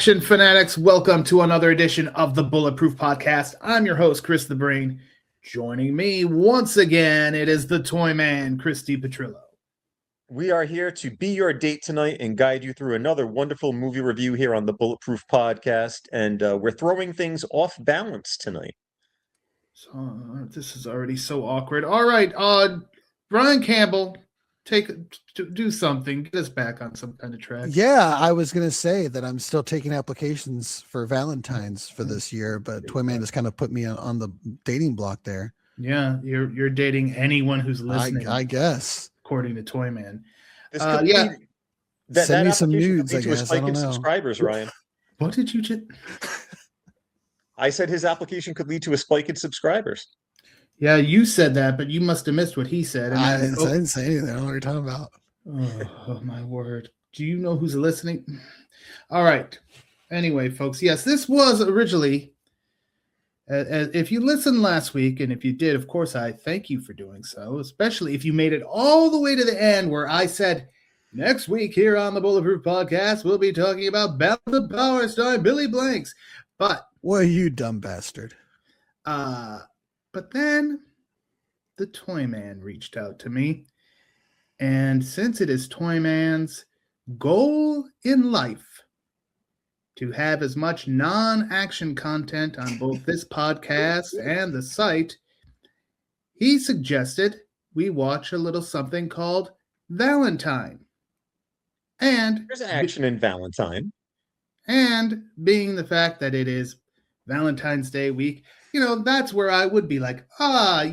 action fanatics, welcome to another edition of the Bulletproof podcast. I'm your host, Chris the Brain. Joining me once again, it is the toy man, Christy Petrillo. We are here to be your date tonight and guide you through another wonderful movie review here on the Bulletproof podcast. And we're throwing things off balance tonight. So this is already so awkward. All right, Brian Campbell, do something. Get us back on some kind of track. Yeah, I was going to say that I'm still taking applications for Valentine's for this year, but Toyman just kind of put me on the dating block there. Yeah, you're dating anyone who's listening. I guess. According to Toyman. Send me some nudes, I guess. I don't know. Subscribers, Ryan. What did you just... I said his application could lead to a spike in subscribers. Yeah, you said that, but you must have missed what he said. And I didn't say anything. I don't know what you're talking about. Oh, my word. Do you know who's listening? All right. Anyway, folks, yes, this was originally, if you listened last week, and if you did, of course, I thank you for doing so, especially if you made it all the way to the end where I said, next week here on the Bulletproof podcast, we'll be talking about Balance of Power starring Billy Blanks. But... Well, you dumb bastard. But then the Toyman reached out to me. And since it is Toyman's goal in life to have as much non-action content on both this podcast and the site, he suggested we watch a little something called Valentine. And there's action in Valentine. And being the fact that it is Valentine's Day week, that's where I would be like,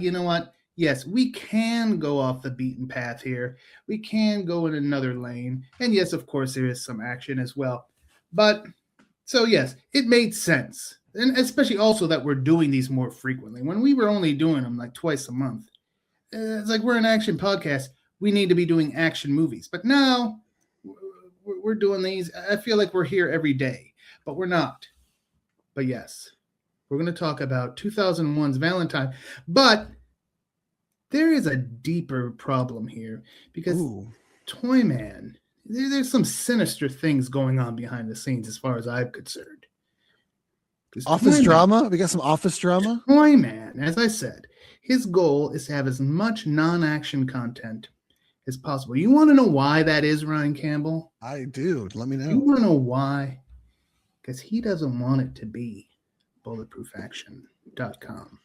you know what? Yes, we can go off the beaten path here. We can go in another lane. And yes, of course, there is some action as well. But, so yes, it made sense. And especially also that we're doing these more frequently. When we were only doing them like twice a month, it's like we're an action podcast. We need to be doing action movies. But now we're doing these. I feel like we're here every day, but we're not. But yes, we're going to talk about 2001's Valentine. But there is a deeper problem here because Toyman, there's some sinister things going on behind the scenes as far as I'm concerned. Office drama? We got some office drama? Toyman, as I said, his goal is to have as much non-action content as possible. You want to know why that is, Ryan Campbell? I do. Let me know. You want to know why? Because he doesn't want it to be bulletproofaction.com.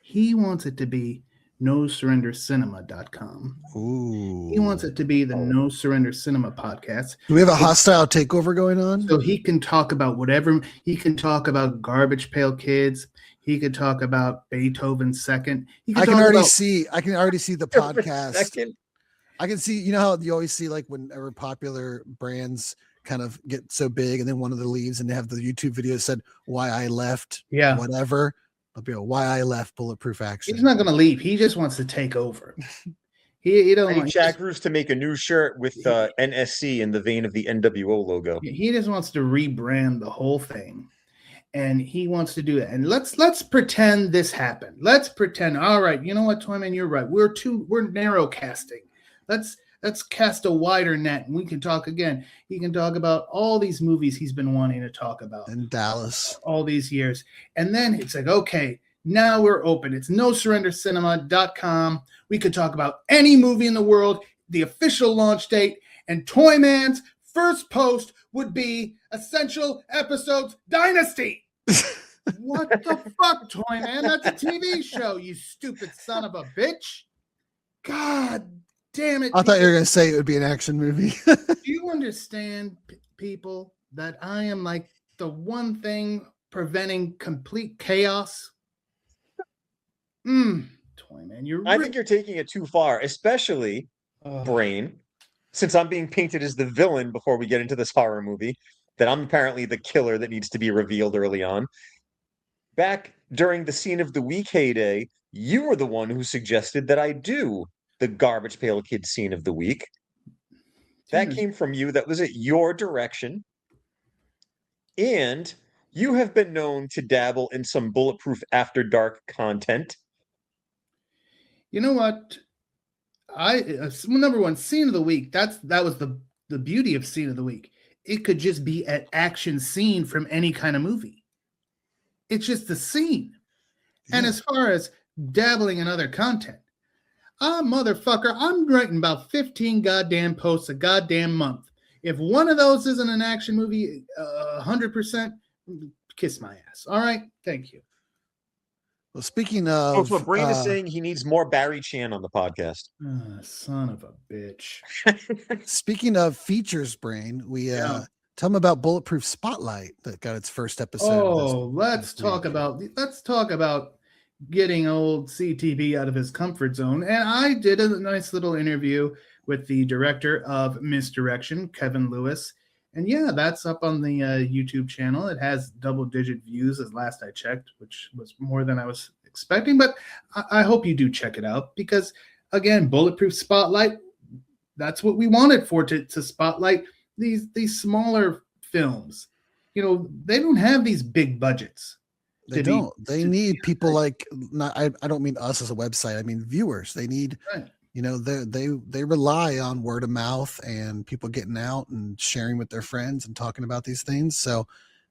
He wants it to be nosurrendercinema.com. Ooh. He wants it to be the No Surrender Cinema podcast. Do we have a hostile takeover going on? So he can talk about whatever. He can talk about Garbage Pail Kids. He could talk about Beethoven's Second. I can already see the podcast. I can see, you know how you always see like whenever popular brands kind of get so big and then one of the leaves and they have the YouTube video said why I left, whatever. I'll be why I left Bulletproof Action. He's not going to leave. He just wants to take over. He don't want Jack Roos to make a new shirt with NSC in the vein of the NWO logo. He just wants to rebrand the whole thing. And he wants to do that. And let's pretend this happened. Let's pretend, all right, you know what, Toyman, you're right. We're narrow casting. Let's cast a wider net and we can talk again. He can talk about all these movies he's been wanting to talk about. In Dallas. All these years. And then it's like, okay, now we're open. It's nosurrendercinema.com. We could talk about any movie in the world, the official launch date, and Toyman's first post would be Essential Episodes Dynasty. What the fuck, Toyman? That's a TV show, you stupid son of a bitch. God damn it. I thought you were going to say it would be an action movie. Do you understand, people, that I am like the one thing preventing complete chaos? Toyman, I think you're taking it too far, especially, Brain, since I'm being painted as the villain before we get into this horror movie, that I'm apparently the killer that needs to be revealed early on. Back during the Scene of the Week heyday, you were the one who suggested that I do the Garbage Pail Kid Scene of the Week. That came from you. That was at your direction. And you have been known to dabble in some Bulletproof After Dark content. You know what? Number one, Scene of the Week. That was the beauty of Scene of the Week. it could just be an action scene from any kind of movie. It's just a scene. And as far as dabbling in other content, motherfucker, I'm writing about 15 goddamn posts a goddamn month. If one of those isn't an action movie, 100%, kiss my ass. All right? Thank you. Well, speaking of... So Brain is saying he needs more Barry Chan on the podcast. Son of a bitch. Speaking of features, Brain, we tell them about Bulletproof Spotlight that got its first episode. Let's talk about getting old CTV out of his comfort zone. And I did a nice little interview with the director of Misdirection, Kevin Lewis. And yeah, that's up on the YouTube channel. It has double-digit views as last I checked, which was more than I was expecting. But I hope you do check it out because, again, Bulletproof Spotlight, that's what we wanted for to spotlight these smaller films. You know, they don't have these big budgets. They don't. They need people like, I don't mean us as a website. I mean viewers. They need, you know, they rely on word of mouth and people getting out and sharing with their friends and talking about these things. So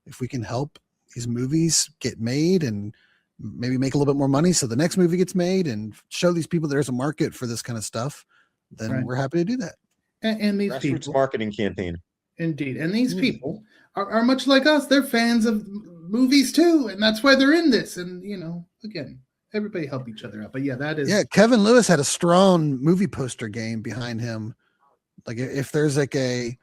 if we can help these movies get made and maybe make a little bit more money so the next movie gets made and show these people there's a market for this kind of stuff, then we're happy to do that. And these grassroots people, marketing campaign. Indeed. And these people are much like us. They're fans of movies too, and that's why they're in this. And you know, again, everybody help each other out. But yeah, that is Kevin Lewis had a strong movie poster game behind him. Like if there's like a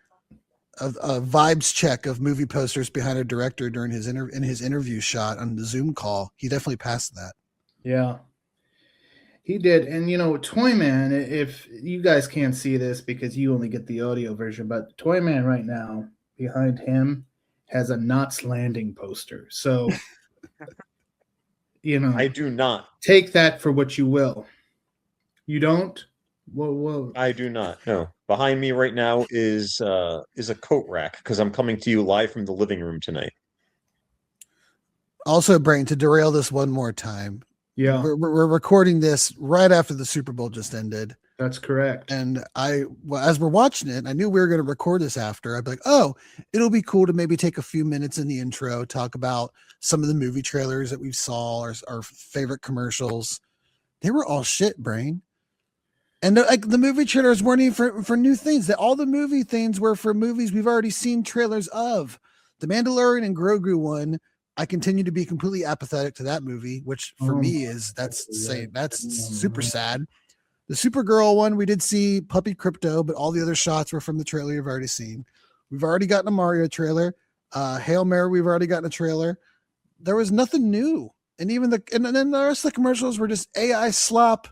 vibes check of movie posters behind a director during his interview shot on the Zoom call, he definitely passed that. Yeah, he did. And you know, Toyman, if you guys can't see this because you only get the audio version, but Toyman right now behind him has a Knots Landing poster. So, you know, I do not take that for what you will. You don't? Whoa. I do not. No. Behind me right now is a coat rack because I'm coming to you live from the living room tonight. Also, Brain, to derail this one more time. Yeah. We're recording this right after the Super Bowl just ended. That's correct. And as we're watching it, I knew we were going to record this after. I'd be like, oh, it'll be cool to maybe take a few minutes in the intro, talk about some of the movie trailers that we saw, our favorite commercials. They were all shit, Brain. And the movie trailers weren't even for new things. That all the movie things were for movies we've already seen trailers of. The Mandalorian and Grogu one, I continue to be completely apathetic to that movie, which for me is that's super sad. The Supergirl one, we did see Puppy Crypto, but all the other shots were from the trailer you've already seen. We've already gotten a Mario trailer. Hail Mary, we've already gotten a trailer. There was nothing new. And even and then the rest of the commercials were just AI slop.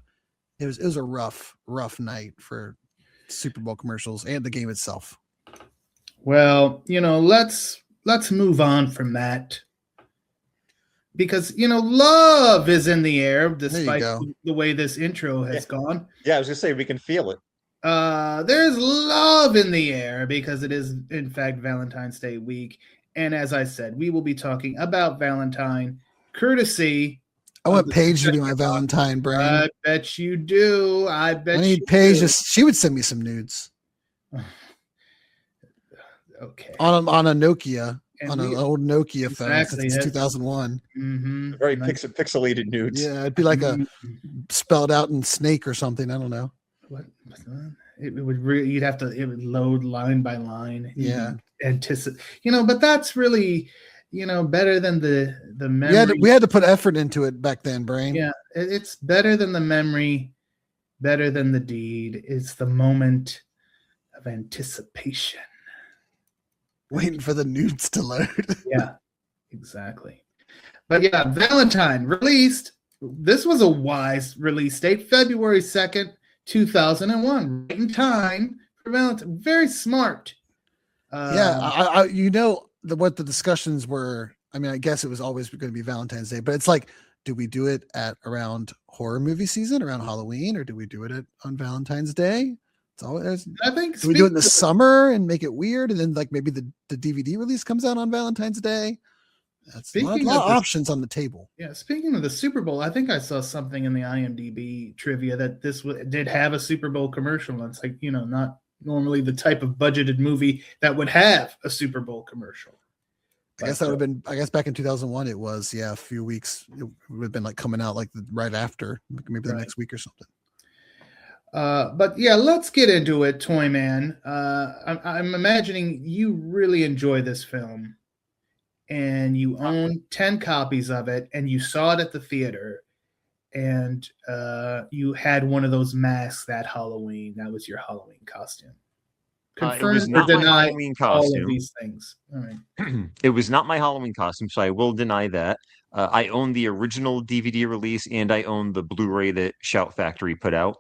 It was a rough night for Super Bowl commercials and the game itself. Well, you know, let's move on from that. Because, you know, love is in the air despite the way this intro has gone. Yeah, I was going to say, we can feel it. There's love in the air because it is, in fact, Valentine's Day week. And as I said, we will be talking about Valentine, courtesy. I want Paige to be my Valentine, Brain. I bet you do. I need Paige. She would send me some nudes. Okay. On a Nokia. On an old Nokia phone since 2001. Mm-hmm. Very pixelated nudes. Yeah, it'd be like a spelled out in Snake or something. I don't know. What? It would really, it would load line by line. Yeah. Anticipate, you know, but that's really, you know, better than the memory. We had to put effort into it back then, Brain. Yeah, it's better than the memory, better than the deed. It's the moment of anticipation. Waiting for the nudes to load. Yeah, exactly. But yeah, Valentine released. This was a wise release date, February 2nd, 2001. Right in time for Valentine. Very smart. I you know what the discussions were. I mean, I guess it was always going to be Valentine's Day, but it's like, do we do it at around horror movie season, around Halloween, or do we do it on Valentine's Day? It's always, I think, do we do it in the summer and make it weird, and then like maybe the DVD release comes out on Valentine's Day? That's a lot of options on the table. Yeah, speaking of the Super Bowl, I think I saw something in the IMDb trivia that this did have a Super Bowl commercial. And it's like, you know, not normally the type of budgeted movie that would have a Super Bowl commercial. I guess that would have been. I guess back in 2001, it was a few weeks. It would have been like coming out like right after, maybe the next week or something. But yeah, let's get into it, Toy Man. I'm imagining you really enjoy this film, and you own 10 copies of it, and you saw it at the theater, and you had one of those masks that Halloween. That was your Halloween costume. Confirm it was not my Halloween costume. All of these things. All right. It was not my Halloween costume, so I will deny that. I own the original DVD release, and I own the Blu-ray that Shout Factory put out.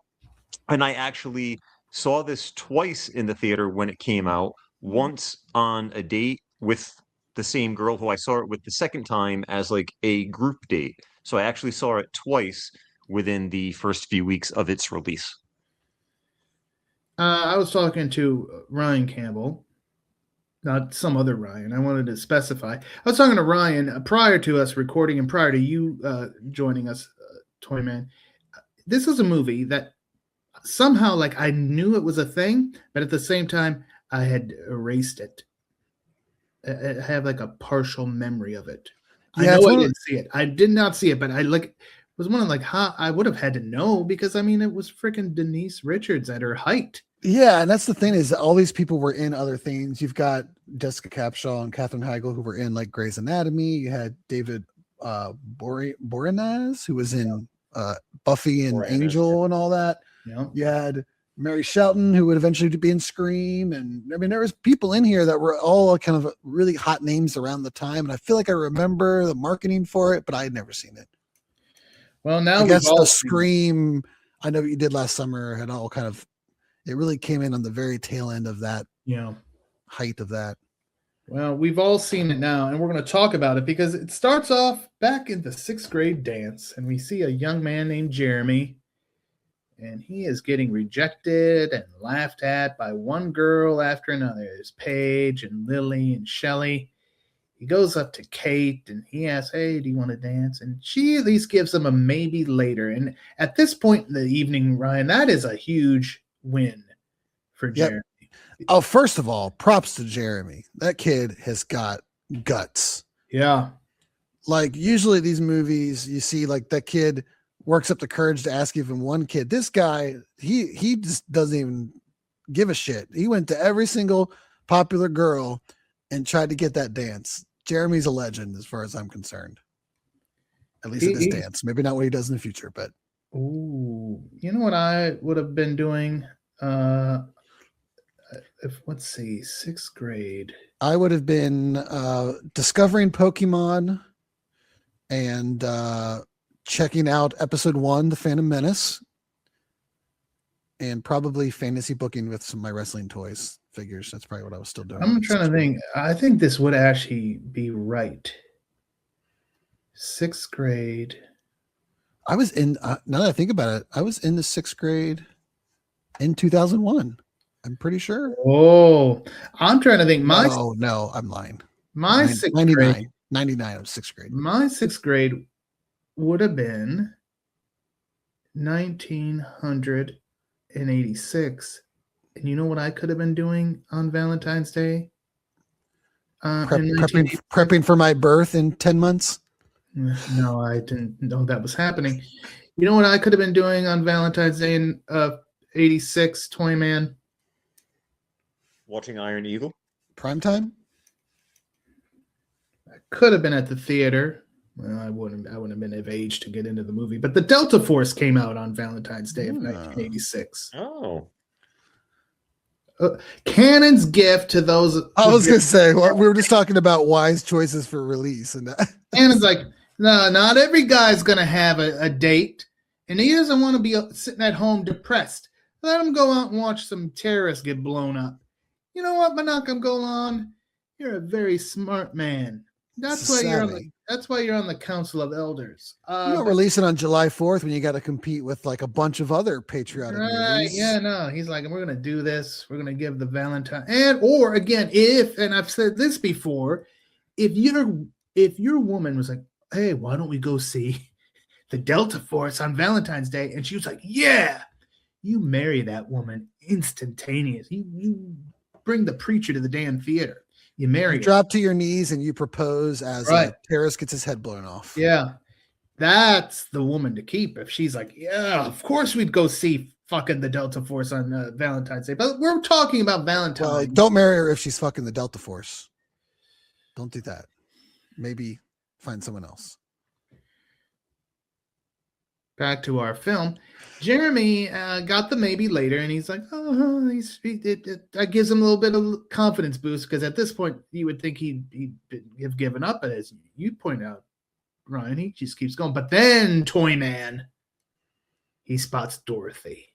And I actually saw this twice in the theater when it came out. Once on a date with the same girl who I saw it with the second time as like a group date. So I actually saw it twice within the first few weeks of its release. I was talking to Ryan Campbell, not some other Ryan. I wanted to specify. I was talking to Ryan prior to us recording and prior to you joining us, Toy Man. This is a movie that somehow, like, I knew it was a thing, but at the same time, I had erased it. I have like a partial memory of it. Yeah, I know I didn't see it. I did not see it, but I was one of like, how I would have had to know because I mean it was freaking Denise Richards at her height. Yeah, and that's the thing is all these people were in other things. You've got Jessica Capshaw and Katherine Heigl who were in like Grey's Anatomy. You had David Boreanaz who was in Buffy and Angel and all that. Yeah. You had Mary Shelton who would eventually be in Scream, and I mean there was people in here that were all kind of really hot names around the time, and I feel like I remember the marketing for it, but I had never seen it. Well, now I guess the Scream, I know what you did last summer, had all kind of, it really came in on the very tail end of that, height of that. Well, we've all seen it now, and we're going to talk about it because it starts off back in the 6th grade dance, and we see a young man named Jeremy, and he is getting rejected and laughed at by one girl after another. There's Paige and Lily and Shelley. He goes up to Kate and he asks, hey, do you want to dance? And she at least gives him a maybe later. And at this point in the evening, Ryan, that is a huge win for Jeremy. Oh, first of all, props to Jeremy. That kid has got guts. Yeah. Like usually these movies, you see like that kid works up the courage to ask even one kid. This guy, he just doesn't even give a shit. He went to every single popular girl and tried to get that dance. Jeremy's a legend as far as I'm concerned. At least in this dance. Maybe not what he does in the future, but. Ooh, you know what I would have been doing? Let's see, 6th grade. I would have been discovering Pokemon and checking out episode 1, The Phantom Menace, and probably fantasy booking with some of my wrestling toys. Figures. That's probably what I was still doing. I'm trying to think. I think this would actually be right. 6th grade. I was in, now that I think about it, I was in the 6th grade in 2001. I'm pretty sure. Oh, I'm trying to think. No, I'm lying. My 6th 99, grade. 99 of 6th grade. My 6th grade would have been 1986. And you know what I could have been doing on Valentine's Day? Prepping for my birth in 10 months? No, I didn't know that was happening. You know what I could have been doing on Valentine's Day in 86, Toy Man? Watching Iron Eagle? Primetime? I could have been at the theater. Well, I wouldn't have been of age to get into the movie. But the Delta Force came out on Valentine's Day of 1986. Oh. Cannon's gift to those. I was going to say, well, we were just talking about wise choices for release. And Cannon's like, no, not every guy's going to have a date. And he doesn't want to be sitting at home depressed. Let him go out and watch some terrorists get blown up. You know what, Menachem Golan? You're a very smart man. That's why you're on the Council of Elders. You don't release it on July 4th when you got to compete with like a bunch of other patriotic movies. Yeah, no. He's like, we're gonna do this. We're gonna give the Valentine or again, and I've said this before, if your woman was like, hey, why don't we go see the Delta Force on Valentine's Day? And she was like, yeah, you marry that woman instantaneous. You bring the preacher to the damn theater. You marry her. Drop to your knees and you propose as Right. Paris gets his head blown off. Yeah. That's the woman to keep. If she's like, yeah, of course we'd go see fucking the Delta Force on Valentine's Day. But we're talking about Valentine. Well, don't marry her if she's fucking the Delta Force. Don't do that. Maybe find someone else. Back to our film. Jeremy got the maybe later, and he's like, oh, that gives him a little bit of confidence boost, because at this point, you would think he'd have given up. But as you point out, Ryan, he just keeps going. But then Toyman, he spots Dorothy.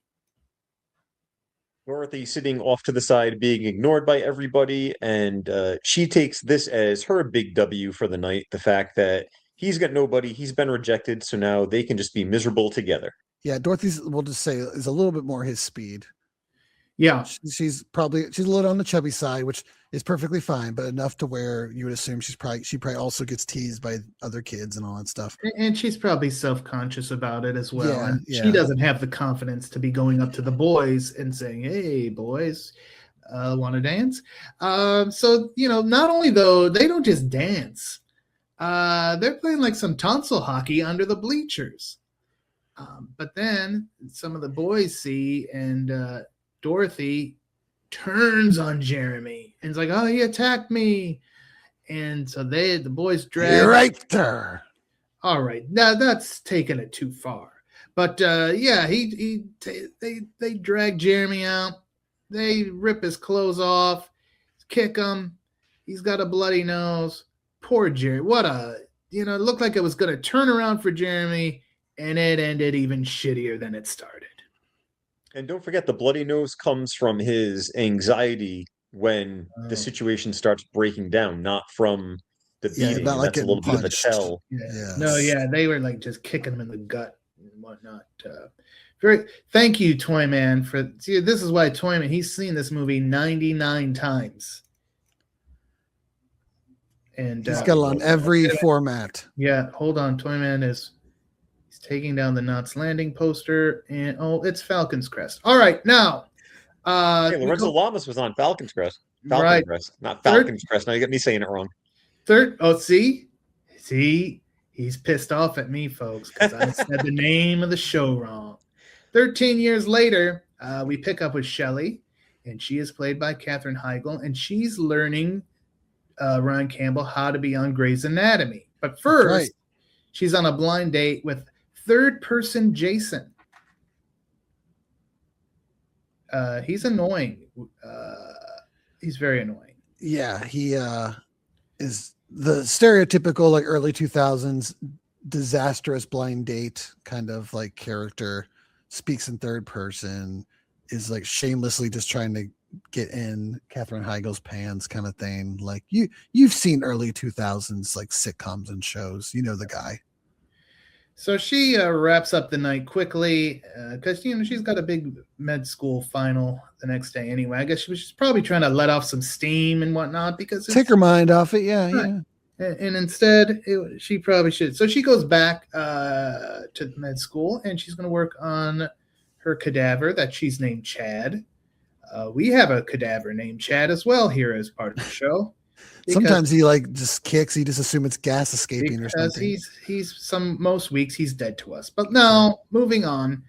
Dorothy sitting off to the side, being ignored by everybody, and she takes this as her big W for the night. The fact that he's got nobody, he's been rejected, so now they can just be miserable together. Yeah, Dorothy's, we'll just say, is a little bit more his speed. Yeah, she's a little on the chubby side, which is perfectly fine, but enough to where you would assume she probably also gets teased by other kids and all that stuff. And she's probably self-conscious about it as well. Yeah, and she doesn't have the confidence to be going up to the boys and saying, "Hey, boys, want to dance?" So not only though, they don't just dance; they're playing like some tonsil hockey under the bleachers. But then some of the boys see, and Dorothy turns on Jeremy and is like, "Oh, he attacked me." And so the boys drag. You're right there. All right, now that's taking it too far. But yeah, they drag Jeremy out. They rip his clothes off, kick him. He's got a bloody nose. Poor Jeremy. It looked like it was going to turn around for Jeremy, and it ended even shittier than it started. And don't forget, the bloody nose comes from his anxiety when the situation starts breaking down, not from the beating. Not like that's a little bit of a tell. Yeah. Yes. No, yeah, they were like just kicking him in the gut and whatnot. Thank you, Toyman, this is why Toyman, he's seen this movie 99 times. And he's got it on every format. Yeah, hold on. Toyman he's taking down the Knots Landing poster, and it's Falcon's Crest. All right, now. Hey, Lorenzo Lamas was on Falcon's Crest. Falcon's Crest, not Falcon's Crest. Now you got me saying it wrong. See, he's pissed off at me, folks, because I said the name of the show wrong. 13 years later, we pick up with Shelley, and she is played by Katherine Heigl, and she's learning Ryan Campbell how to be on Grey's Anatomy. But first, she's on a blind date with third-person Jason. He's annoying. He's very annoying. Yeah, he is the stereotypical like early 2000s disastrous blind date kind of like character. Speaks in third person, is like shamelessly just trying to get in Katherine Heigl's pants kind of thing. Like you've seen early 2000s like sitcoms and shows. You know the guy. So she wraps up the night quickly because she's got a big med school final the next day anyway. I guess she was probably trying to let off some steam and whatnot because take her mind off it. Yeah, right. Yeah. And instead, she probably should. So she goes back to med school, and she's going to work on her cadaver that she's named Chad. We have a cadaver named Chad as well here as part of the show. Sometimes he like just kicks. He just assumes it's gas escaping or something. He's most weeks he's dead to us. But now moving on,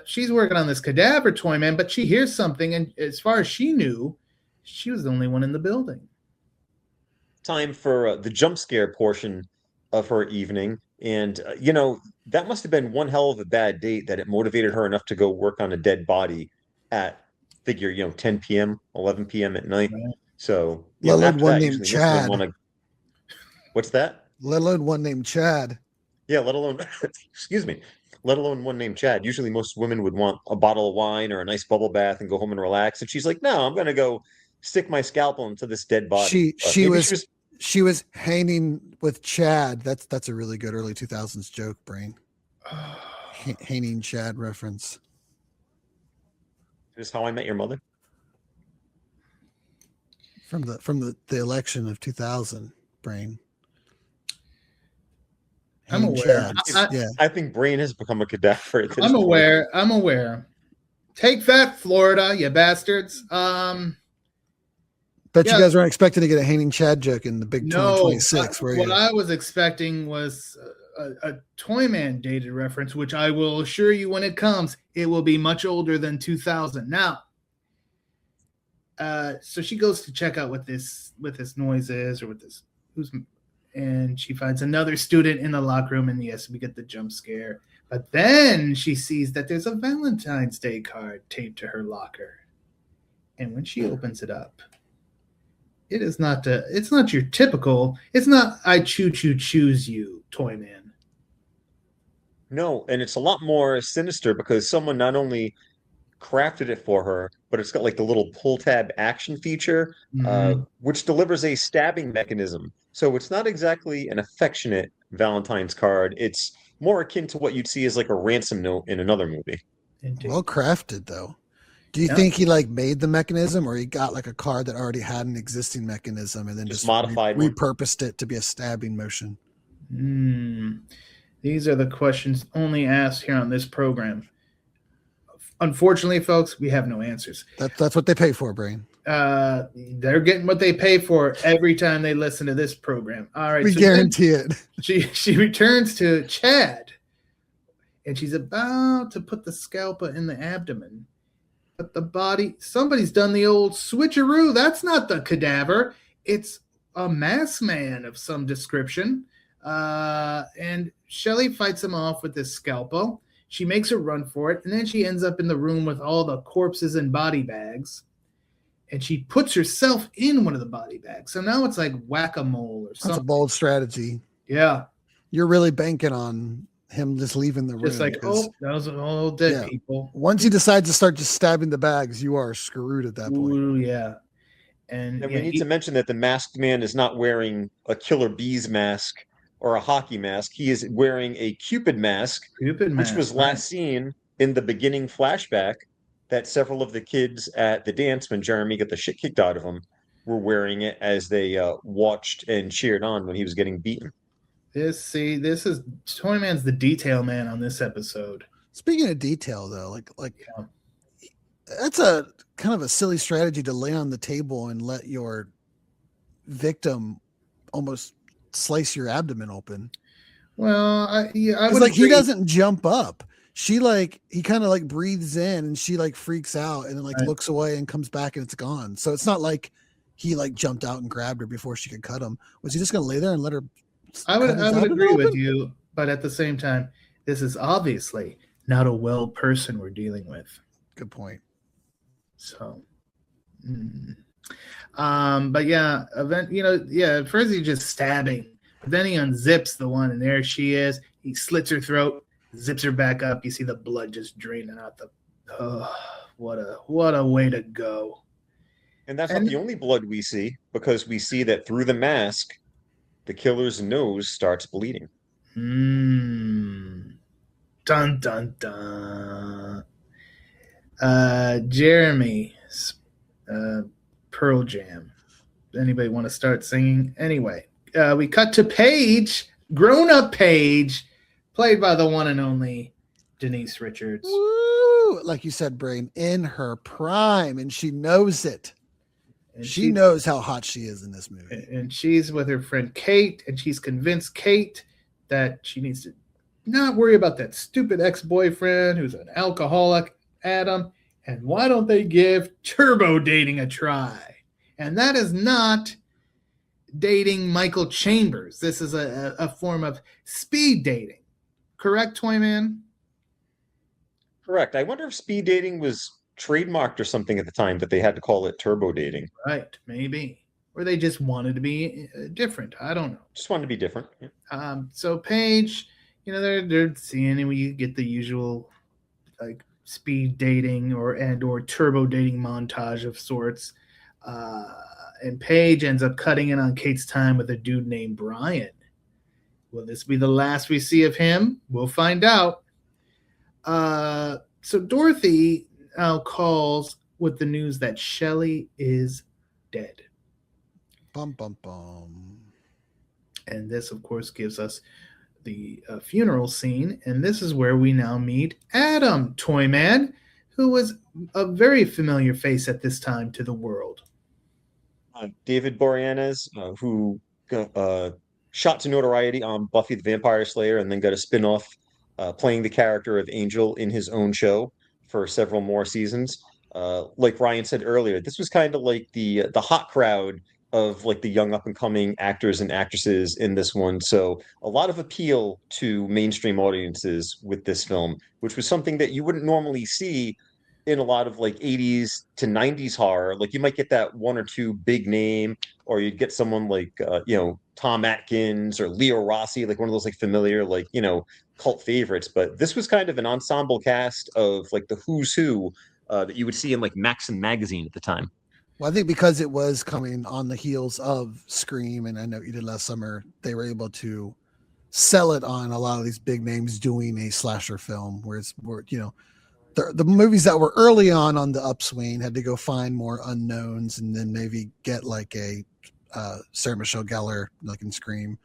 she's working on this cadaver Toyman, but she hears something, and as far as she knew, she was the only one in the building. Time for the jump scare portion of her evening, and that must have been one hell of a bad date that it motivated her enough to go work on a dead body at 10 p.m. 11 p.m. at night. Right. So let alone one named Chad. What's that? Let alone one named Chad. Yeah, let alone excuse me. Let alone one named Chad. Usually most women would want a bottle of wine or a nice bubble bath and go home and relax. And she's like, no, I'm gonna go stick my scalpel into this dead body. She was hanging with Chad. That's a really good early 2000s joke, Brain. Hanging Chad reference. Is this How I Met Your Mother? From the election of 2000, Brain. I'm aware. I think Brain has become a cadaver. I'm aware. Take that, Florida, you bastards. Bet you guys aren't expecting to get a Hanging Chad joke in the big 2026. What I was expecting was a Toyman dated reference, which I will assure you when it comes, it will be much older than 2000. Now, so she goes to check out what this noise is, or what this and she finds another student in the locker room, and yes, we get the jump scare. But then she sees that there's a Valentine's Day card taped to her locker, and when she opens it up, it's not your typical, it's not I choose you, Toyman. No, and it's a lot more sinister because someone not only crafted it for her, but it's got like the little pull tab action feature, which delivers a stabbing mechanism. So it's not exactly an affectionate Valentine's card. It's more akin to what you'd see as like a ransom note in another movie. Indeed. Well crafted, though. Do you think he like made the mechanism, or he got like a card that already had an existing mechanism and then just modified repurposed it to be a stabbing motion? These are the questions only asked here on this program. Unfortunately, folks, we have no answers. That's what they pay for, Brain. They're getting what they pay for every time they listen to this program. All right, we guarantee it. She returns to Chad, and she's about to put the scalpel in the abdomen. But the body, somebody's done the old switcheroo. That's not the cadaver. It's a masked man of some description. And Shelley fights him off with this scalpel. She makes a run for it, and then she ends up in the room with all the corpses and body bags. And she puts herself in one of the body bags. So now it's like whack-a-mole or something. That's a bold strategy. Yeah. You're really banking on him just leaving the room. Just like, those are all dead people. Once he decides to start just stabbing the bags, you are screwed at that point. Ooh, yeah. And we need to mention that the masked man is not wearing a Killer Bees mask or a hockey mask. He is wearing a Cupid mask, which was last seen in the beginning flashback that several of the kids at the dance, when Jeremy got the shit kicked out of him, were wearing it as they watched and cheered on when he was getting beaten. This is Toyman's the detail man on this episode. Speaking of detail, though, that's a kind of a silly strategy to lay on the table and let your victim almost slice your abdomen open. Well, I would like agree. He doesn't jump up. He kind of like breathes in, and she like freaks out and then looks away and comes back and it's gone. So it's not like he like jumped out and grabbed her before she could cut him. Was he just going to lay there and let her? I would agree with you, but at the same time, this is obviously not a well person we're dealing with. Good point. So, but yeah, at first he's just stabbing, but then he unzips the one, and there she is. He slits her throat, zips her back up. You see the blood just draining out what a way to go. And that's not the only blood we see, because we see that through the mask, the killer's nose starts bleeding. Dun dun dun. Jeremy, Pearl Jam. Anybody want to start singing? Anyway, we cut to Paige, grown-up Paige, played by the one and only Denise Richards. Woo! Like you said, Brain, in her prime, and she knows it. And she knows how hot she is in this movie. And she's with her friend Kate, and she's convinced Kate that she needs to not worry about that stupid ex-boyfriend who's an alcoholic, Adam, and why don't they give turbo dating a try? And that is not dating Michael Chambers. This is a form of speed dating. Correct, Toyman? Correct. I wonder if speed dating was trademarked or something at the time that they had to call it turbo dating. Right, maybe. Or they just wanted to be different. I don't know. Just wanted to be different. Yeah. So Paige, they're seeing, and you get the usual like speed dating or turbo dating montage of sorts. And Paige ends up cutting in on Kate's time with a dude named Brian. Will this be the last we see of him? We'll find out. So Dorothy now calls with the news that Shelley is dead. Bum, bum, bum. And this, of course, gives us the funeral scene. And this is where we now meet Adam, Toyman, who was a very familiar face at this time to the world. David Boreanaz, who shot to notoriety on Buffy the Vampire Slayer and then got a spin-off playing the character of Angel in his own show for several more seasons. Like Ryan said earlier, this was kind of like the hot crowd of like the young up and coming actors and actresses in this one. So a lot of appeal to mainstream audiences with this film, which was something that you wouldn't normally see in a lot of like 80s to 90s horror. Like you might get that one or two big name, or you'd get someone like Tom Atkins or Leo Rossi, like one of those like familiar like cult favorites. But this was kind of an ensemble cast of like the who's who that you would see in like Maxim magazine at the time. Well, I think because it was coming on the heels of Scream, and I Know What You Did Last Summer, they were able to sell it on a lot of these big names doing a slasher film, whereas the movies that were early on the upswing had to go find more unknowns and then maybe get like a Sarah Michelle Gellar, like in Scream,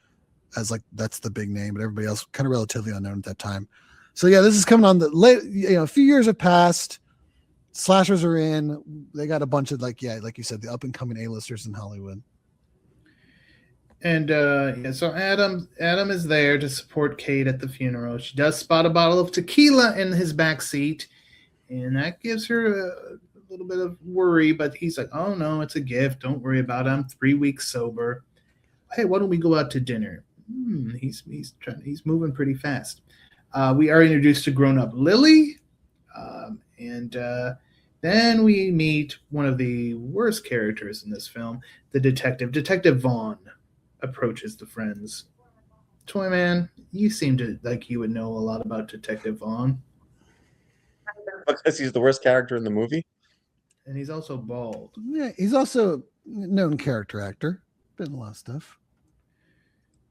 as like that's the big name, but everybody else kind of relatively unknown at that time. So yeah, this is coming on the late. A few years have passed. Slashers are in. They got a bunch of like you said, the up and coming A-listers in Hollywood. And so Adam is there to support Kate at the funeral. She does spot a bottle of tequila in his back seat, and that gives her a little bit of worry. But he's like, "Oh no, it's a gift. Don't worry about it. I'm 3 weeks sober. Hey, why don't we go out to dinner?" He's moving pretty fast. We are introduced to grown-up Lily, and then we meet one of the worst characters in this film, the detective. Detective Vaughn approaches the friends. Toyman, you seem to like you would know a lot about Detective Vaughn. Because he's the worst character in the movie. And he's also bald. Yeah, he's also a known character actor. Been in a lot of stuff.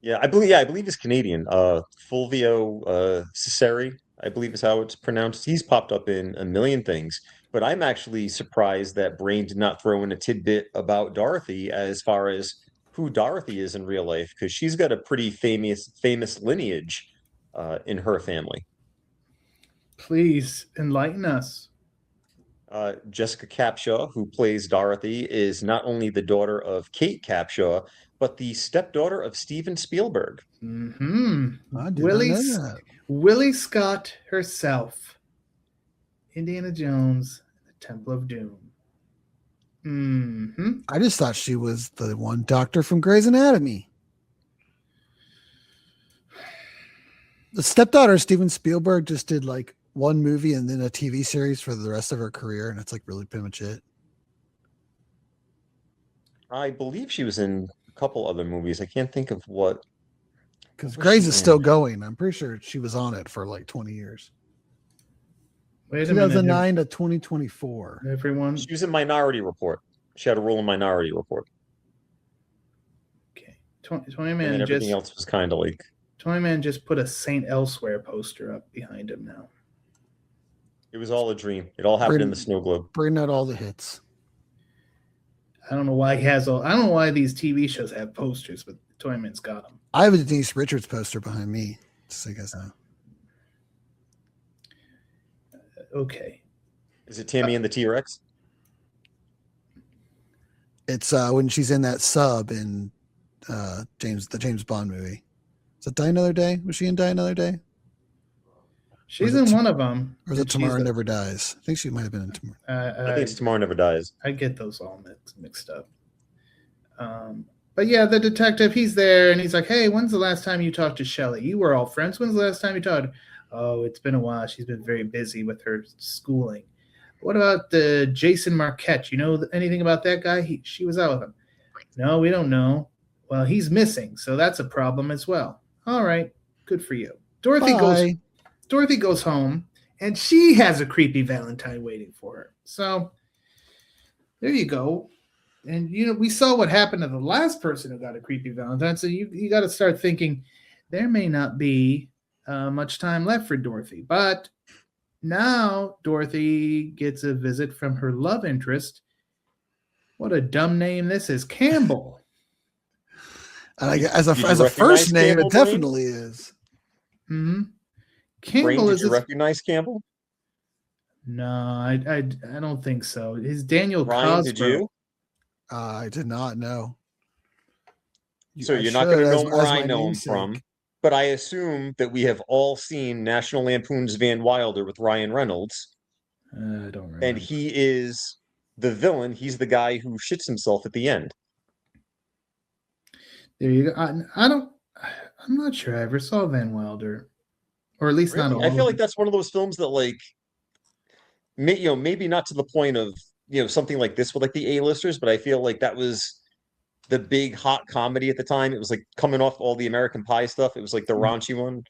Yeah, I believe he's Canadian. Fulvio Cesare, I believe is how it's pronounced. He's popped up in a million things, but I'm actually surprised that Brain did not throw in a tidbit about Dorothy as far as who Dorothy is in real life, because she's got a pretty famous lineage in her family. Please enlighten us. Jessica Capshaw, who plays Dorothy, is not only the daughter of Kate Capshaw, but the stepdaughter of Steven Spielberg. I did not know that. Willie Scott herself. Indiana Jones, the Temple of Doom. I just thought she was the one doctor from Grey's Anatomy. The stepdaughter of Steven Spielberg just did like one movie and then a TV series for the rest of her career, and that's like really pretty much it. I believe she was in a couple other movies. I can't think of what. Because Grey's is still going. I'm pretty sure she was on it for like 20 years. Wait 2009 to 2024. Everyone. She was in Minority Report. She had a role in Minority Report. Okay. Toyman and everything else was kind of like. Toyman just put a Saint Elsewhere poster up behind him now. It was all a dream. It all happened in the snow globe. Bring out all the hits. I don't know why he has all. I don't know why these TV shows have posters, but Toyman's got them. I have a Denise Richards poster behind me, just so you guys know. Okay. Is it Tammy and the T-Rex? It's when she's in that sub in the James Bond movie. Is it Die Another Day? Was she in Die Another Day? She's in one of them. Or is it Tomorrow Never Dies? I think she might have been in Tomorrow. I think it's Tomorrow Never Dies. I get those all mixed up. But yeah, the detective, he's there, and he's like, "Hey, when's the last time you talked to Shelley? You were all friends. When's the last time you talked?" "Oh, it's been a while. She's been very busy with her schooling." "What about the Jason Marquette? You know anything about that guy? She was out with him." "No, we don't know." "Well, he's missing, so that's a problem as well." "All right, good for you." Dorothy goes home, and she has a creepy Valentine waiting for her. So there you go. And we saw what happened to the last person who got a creepy Valentine. So you got to start thinking there may not be much time left for Dorothy. But now Dorothy gets a visit from her love interest. What a dumb name this is, Campbell. As a first name, Campbell, it definitely is. Mm-hmm. Campbell, did you recognize Campbell? No, I don't think so. Is Daniel Ryan, did Cosgrove? you? I did not know. So I you're not going to should, know where as I my know him from, namesake. but I assume that we have all seen National Lampoon's Van Wilder with Ryan Reynolds, I don't and remember. he is the villain. He's the guy who shits himself at the end. There you go. I don't. I'm not sure I ever saw Van Wilder, or at least not Really? all I feel of like it. that's one of those films that like maybe not to the point of, something like this with like the A-listers, but I feel like that was the big hot comedy at the time. It was like coming off all the American Pie stuff. It was like the raunchy one.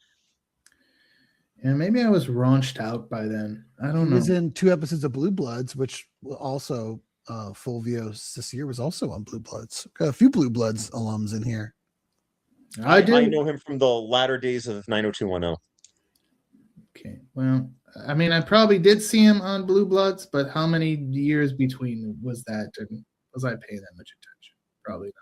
Yeah, maybe I was raunched out by then. I don't He know. was in 2 episodes of Blue Bloods, which also Fulvio this year was also on Blue Bloods. Got a few Blue Bloods alums in here. I I do. know him from the latter days of 90210. Okay. Well, I mean, I probably did see him on Blue Bloods, but how many years between was that? And was I paying that much attention? Probably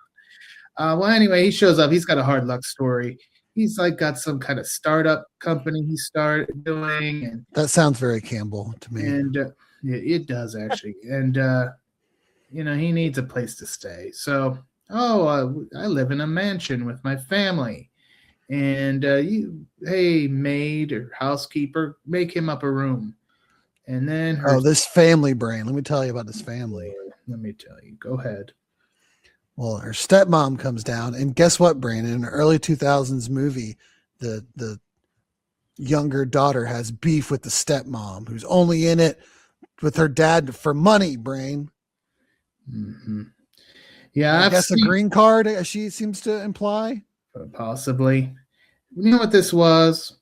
not. Well, anyway, he shows up. He's got a hard luck story. He's like got some kind of startup company he started doing, and That sounds very Campbell to me. yeah, it does actually. And he needs a place to stay. So, I live in a mansion with my family. And hey, maid or housekeeper, make him up a room. And then this family brain. Let me tell you about this family. Let me tell you. Go ahead. Well, her stepmom comes down, and guess what, Brandon? In an early 2000s movie, the younger daughter has beef with the stepmom, who's only in it with her dad for money, Brain. Mm-hmm. Yeah, I guess a green card, as she seems to imply. Possibly. You know what this was?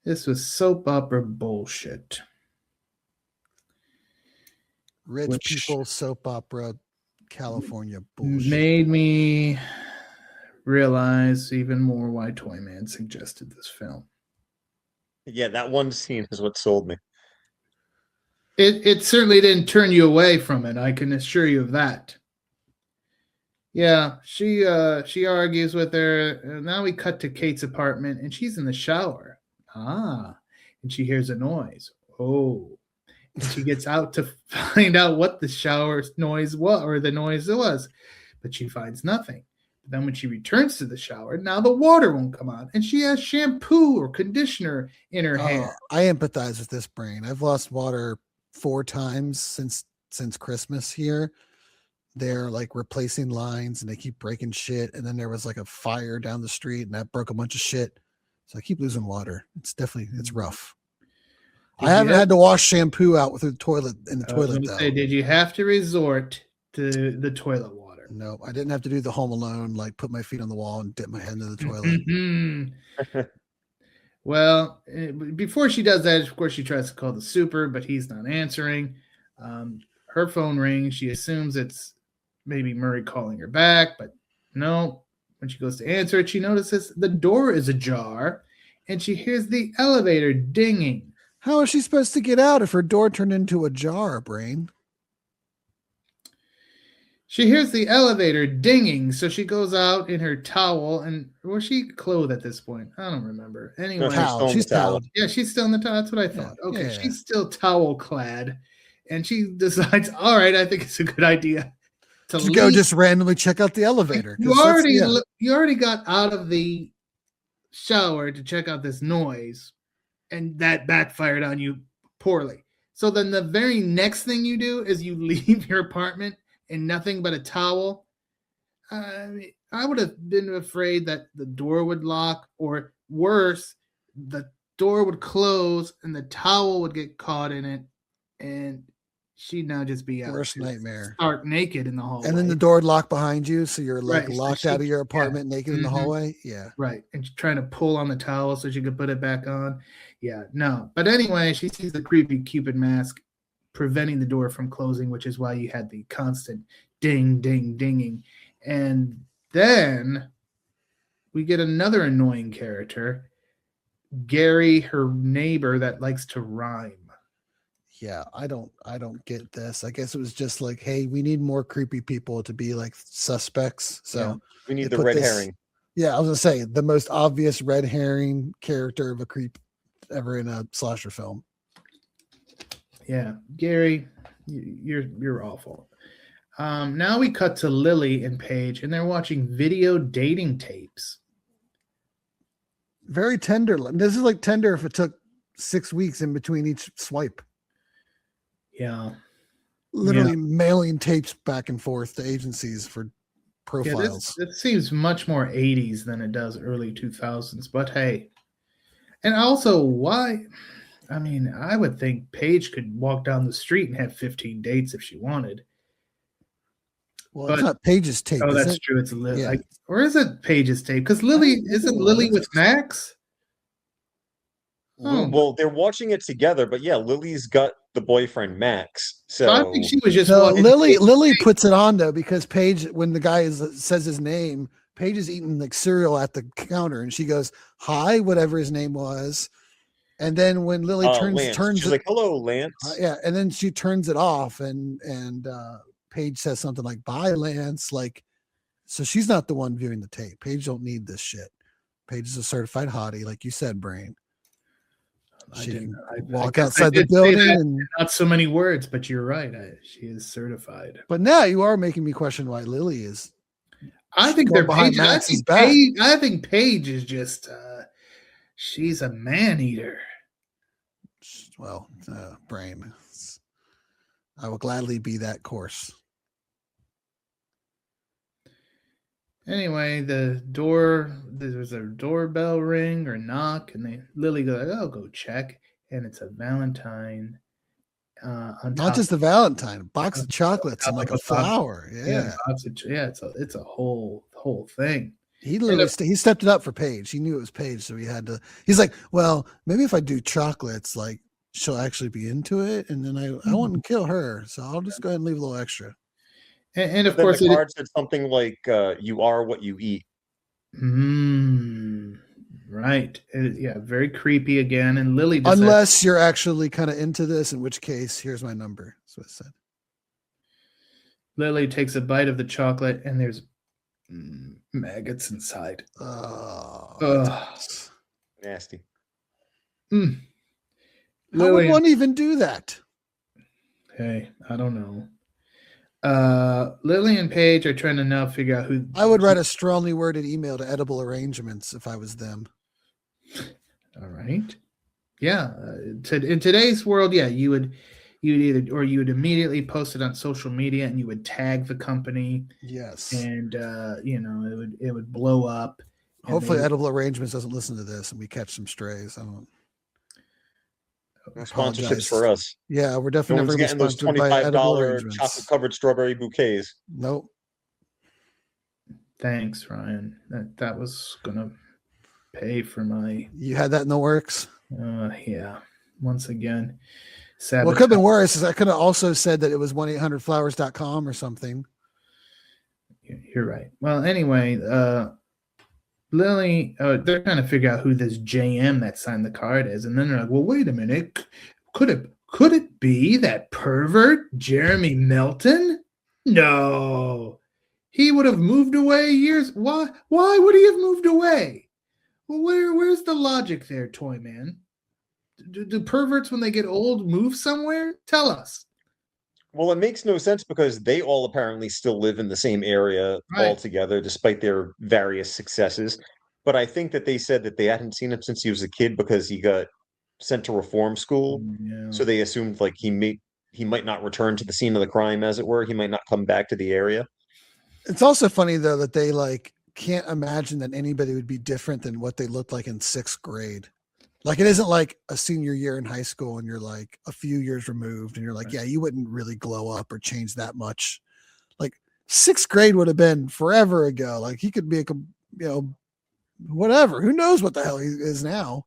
This was soap opera bullshit. Rich people soap opera, California bullshit. Made me realize even more why Toyman suggested this film. Yeah, that one scene is what sold me. It certainly didn't turn you away from it. I can assure you of that. Yeah, she argues with her. And now we cut to Kate's apartment, and she's in the shower. And she hears a noise. Oh, and she gets out to find out what the shower noise was, or the noise it was, but she finds nothing. But then when she returns to the shower, now the water won't come on, and she has shampoo or conditioner in her hair. I empathize with this, Brain. I've lost water 4 times since Christmas here. They're like replacing lines and they keep breaking shit. And then there was like a fire down the street and that broke a bunch of shit. So I keep losing water. It's rough. I haven't had to wash shampoo out with the toilet in the toilet though. Did you have to resort to the toilet water? No, I didn't have to do the Home Alone, like put my feet on the wall and dip my head into the toilet. Well, before she does that, of course, she tries to call the super, but he's not answering. Her phone rings. She assumes it's maybe Murray calling her back, but no. When she goes to answer it, she notices the door is ajar, and she hears the elevator dinging. How is she supposed to get out if her door turned into a jar, Brain? She hears the elevator dinging, so she goes out in her towel. And was she clothed at this point? I don't remember. Anyway, no, she's towel. Yeah, she's still in the towel. That's what I thought. Yeah, okay, yeah. She's still towel clad, and she decides, all right, I think it's a good idea to go just randomly check out the elevator. You already got out of the shower to check out this noise, and that backfired on you poorly. So then the very next thing you do is you leave your apartment in nothing but a towel. I would have been afraid that the door would lock, or worse, the door would close and the towel would get caught in it, and she'd now just be out. Worst nightmare. Stark naked in the hallway. And then the door would lock behind you, so you're like locked out of your apartment naked in the hallway. Yeah. Right. And she's trying to pull on the towel so she could put it back on. Yeah, no. But anyway, she sees the creepy Cupid mask preventing the door from closing, which is why you had the constant ding, ding, dinging. And then we get another annoying character, Gary, her neighbor that likes to rhyme. Yeah, I don't get this. I guess it was just like, hey, we need more creepy people to be like suspects. So we need the red herring. Yeah, I was gonna say the most obvious red herring character of a creep ever in a slasher film. Yeah, Gary, you're awful. Now we cut to Lily and Paige, and they're watching video dating tapes. Very tender. This is like tender if it took 6 weeks in between each swipe. Yeah. Literally mailing tapes back and forth to agencies for profiles. Yeah, this seems much more 80s than it does early 2000s, but hey. And also, why? I mean, I would think Paige could walk down the street and have 15 dates if she wanted. Well, it's not Paige's tape. Oh, that's true. It's Lily. Or is it Paige's tape? Because Lily isn't Lily with Max? Oh. Well, they're watching it together, but yeah, Lily's got the boyfriend Max. So I think she was just Lily puts it on though, because Paige, when the guy says his name, Paige is eating like cereal at the counter, and she goes, "Hi," whatever his name was. And then when Lily turns, she's like, "Hello, Lance." Yeah, and then she turns it off, and Paige says something like, "Bye, Lance." Like, so she's not the one viewing the tape. Paige don't need this shit. Paige is a certified hottie, like you said, Brain. She can walk outside the building and not so many words, but you're right. She is certified. But now you are making me question why Lily is. I think they're behind Max's back. I think Paige is just she's a man eater. Well, Brain, I will gladly be that course. Anyway, there's a doorbell ring or knock, and Lily goes, "I'll go check," and it's a Valentine. Not just a Valentine, a box of chocolates and like a flower. Yeah, it's a whole thing. He literally he stepped it up for Paige. He knew it was Paige, so he had to. He's like, well, maybe if I do chocolates, like she'll actually be into it, and then I won't kill her, so I'll just go ahead and leave a little extra. And of course, the card said something like, "You are what you eat." Right. Yeah, very creepy again. And Lily unless you're actually kind of into this, in which case, here's my number. That's what it said. Lily takes a bite of the chocolate, and there's maggots inside. Nasty. How would one even do that? Hey, I don't know. Lily and Paige are trying to now figure out who. I would write a strongly worded email to Edible Arrangements if I was them. All right. Yeah. In today's world, yeah, you would immediately post it on social media, and you would tag the company. Yes. And it would blow up. Hopefully, Edible Arrangements doesn't listen to this, and we catch some strays. I don't. Sponsorships for us. Yeah, we're definitely never getting those $25 chocolate covered strawberry bouquets. Nope. Thanks, Ryan. That was gonna pay for my. You had that in the works. Yeah. Once again, what could have been worse is I could have also said that it was 1-800-flowers.com or something. You're right. Well, anyway, Lily, they're trying to figure out who this JM that signed the card is, and then they're like, "Well, wait a minute, could it be that pervert Jeremy Melton? No, he would have moved away years. Why would he have moved away? Well, where's the logic there, Toy Man? Do perverts, when they get old, move somewhere? Tell us." Well, it makes no sense because they all apparently still live in the same area all together, despite their various successes. But I think that they said that they hadn't seen him since he was a kid because he got sent to reform school. Yeah. So they assumed like he might not return to the scene of the crime, as it were. He might not come back to the area. It's also funny though that they like can't imagine that anybody would be different than what they looked like in 6th grade. Like, it isn't like a senior year in high school and you're like a few years removed and you're like, yeah, you wouldn't really glow up or change that much. Like 6th grade would have been forever ago. Like he could be whatever. Who knows what the hell he is now?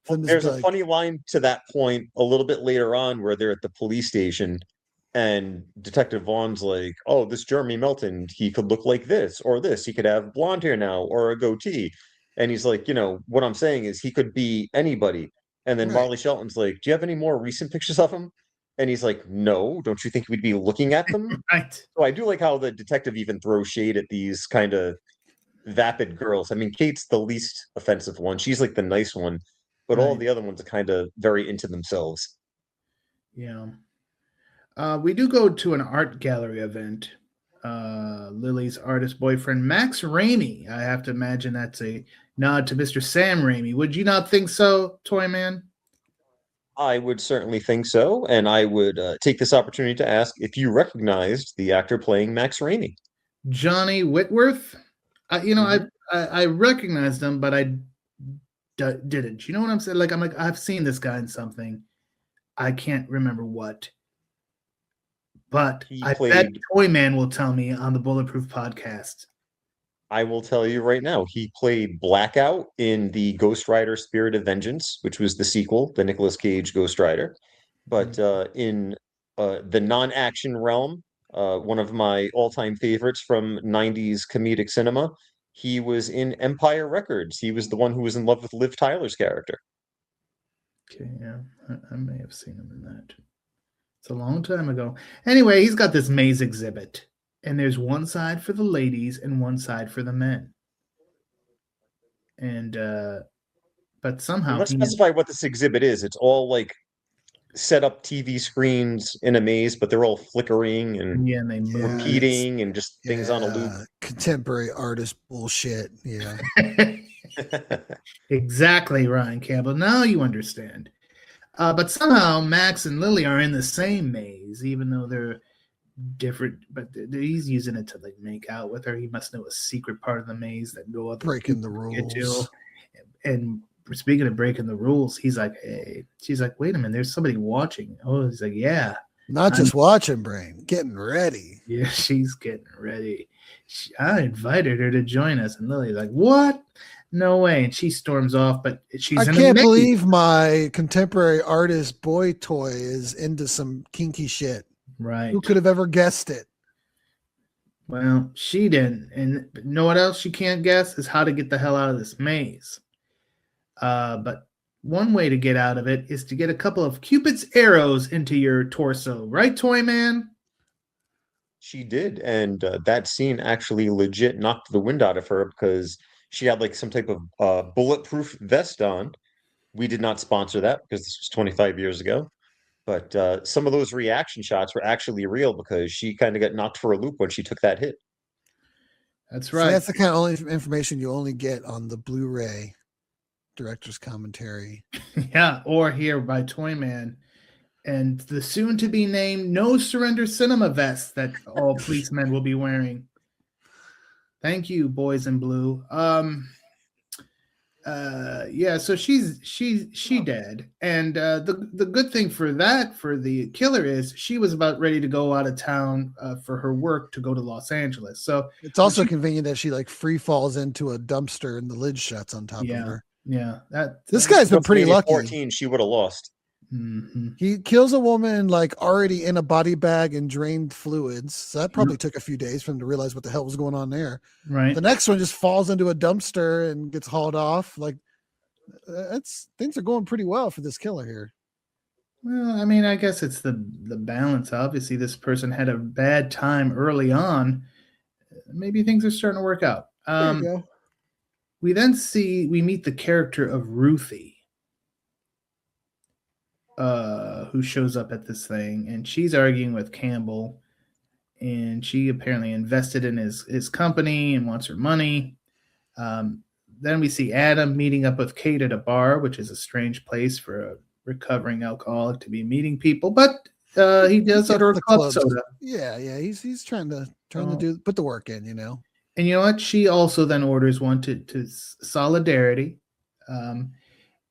Well, there's a funny line to that point a little bit later on where they're at the police station and Detective Vaughn's like, "Oh, this Jeremy Melton, he could look like this or this. He could have blonde hair now or a goatee." And he's like, what I'm saying is he could be anybody. And then Marley Shelton's like, "Do you have any more recent pictures of him?" And he's like, "No, don't you think we'd be looking at them?" Right. So I do like how the detective even throws shade at these kind of vapid girls. I mean, Kate's the least offensive one. She's like the nice one, but all the other ones are kind of very into themselves. Yeah. We do go to an art gallery event. Lily's artist boyfriend, Max Raimi. I have to imagine that's a nod to Mr. Sam Raimi. Would you not think so, Toyman? I would certainly think so, and I would take this opportunity to ask if you recognized the actor playing Max Rainey. Johnny Whitworth. You know, Mhm. I recognized him, but I didn't. You know what I'm saying? Like I'm like I've seen this guy in something. I can't remember what, but He I bet played, Toyman will tell me on the Bulletproof podcast. I will tell you right now, he played Blackout in the Ghost Rider Spirit of Vengeance, which was the sequel, the Nicolas Cage Ghost Rider. But in the non-action realm, one of my all-time favorites from 90s comedic cinema, he was in Empire Records. He was the one who was in love with Liv Tyler's character. Okay, yeah, I may have seen him in that. It's a long time ago. Anyway, he's got this maze exhibit, and there's one side for the ladies and one side for the men. And but And somehow let's he specify what this exhibit is. It's all like set up TV screens in a maze, but they're all flickering and yeah, and they move. Yeah, it's repeating and just things on a loop. contemporary artist bullshit. Yeah. Exactly, Ryan Campbell. Now you understand. But somehow Max and Lily are in the same maze, even though they're different. But he's using it to like make out with her. He must know a secret part of the maze that no other Breaking the people get to. rules. And speaking of breaking the rules, he's like, "Hey," she's like, "Wait a minute, there's somebody watching." Oh, he's like, "Yeah, Not just watching, Brain, getting ready. yeah, she's getting ready. I invited her to join us," and Lily's like, "What? No way!" And she storms off, but she's I in can't a maze. believe my contemporary artist boy toy is into some kinky shit. Right. Who could have ever guessed it? Well, she didn't. And you know what else she can't guess is how to get the hell out of this maze. But one way to get out of it is to get a couple of Cupid's arrows into your torso, right, Toy Man? She did, and that scene actually legit knocked the wind out of her because she had like some type of bulletproof vest on. We did not sponsor that because this was 25 years ago. But some of those reaction shots were actually real because she kind of got knocked for a loop when she took that hit. That's So right. that's the kind of only information you only get on the Blu-ray director's commentary. Yeah, or here by Toy Man. And the soon to be named No Surrender Cinema vest that all policemen will be wearing. Thank you, boys in blue. Yeah, so she dead. And the good thing for the killer is she was about ready to go out of town for her work to go to Los Angeles. So it's also convenient that she like free falls into a dumpster and the lid shuts on top of her. Yeah, this guy's been pretty lucky. 14, she would have lost. Mm-hmm. He kills a woman like already in a body bag and drained fluids. So that probably took a few days for him to realize what the hell was going on there. Right. The next one just falls into a dumpster and gets hauled off. Like things are going pretty well for this killer here. Well, I mean, I guess it's the balance. Obviously, this person had a bad time early on. Maybe things are starting to work out. There you go. We then we meet the character of Ruthie. Who shows up at this thing, and she's arguing with Campbell, and she apparently invested in his company and wants her money. Then we see Adam meeting up with Kate at a bar, which is a strange place for a recovering alcoholic to be meeting people, but he does order a club soda. Yeah, he's trying to put the work in, you know. And you know what? She also then orders one to Solidarity.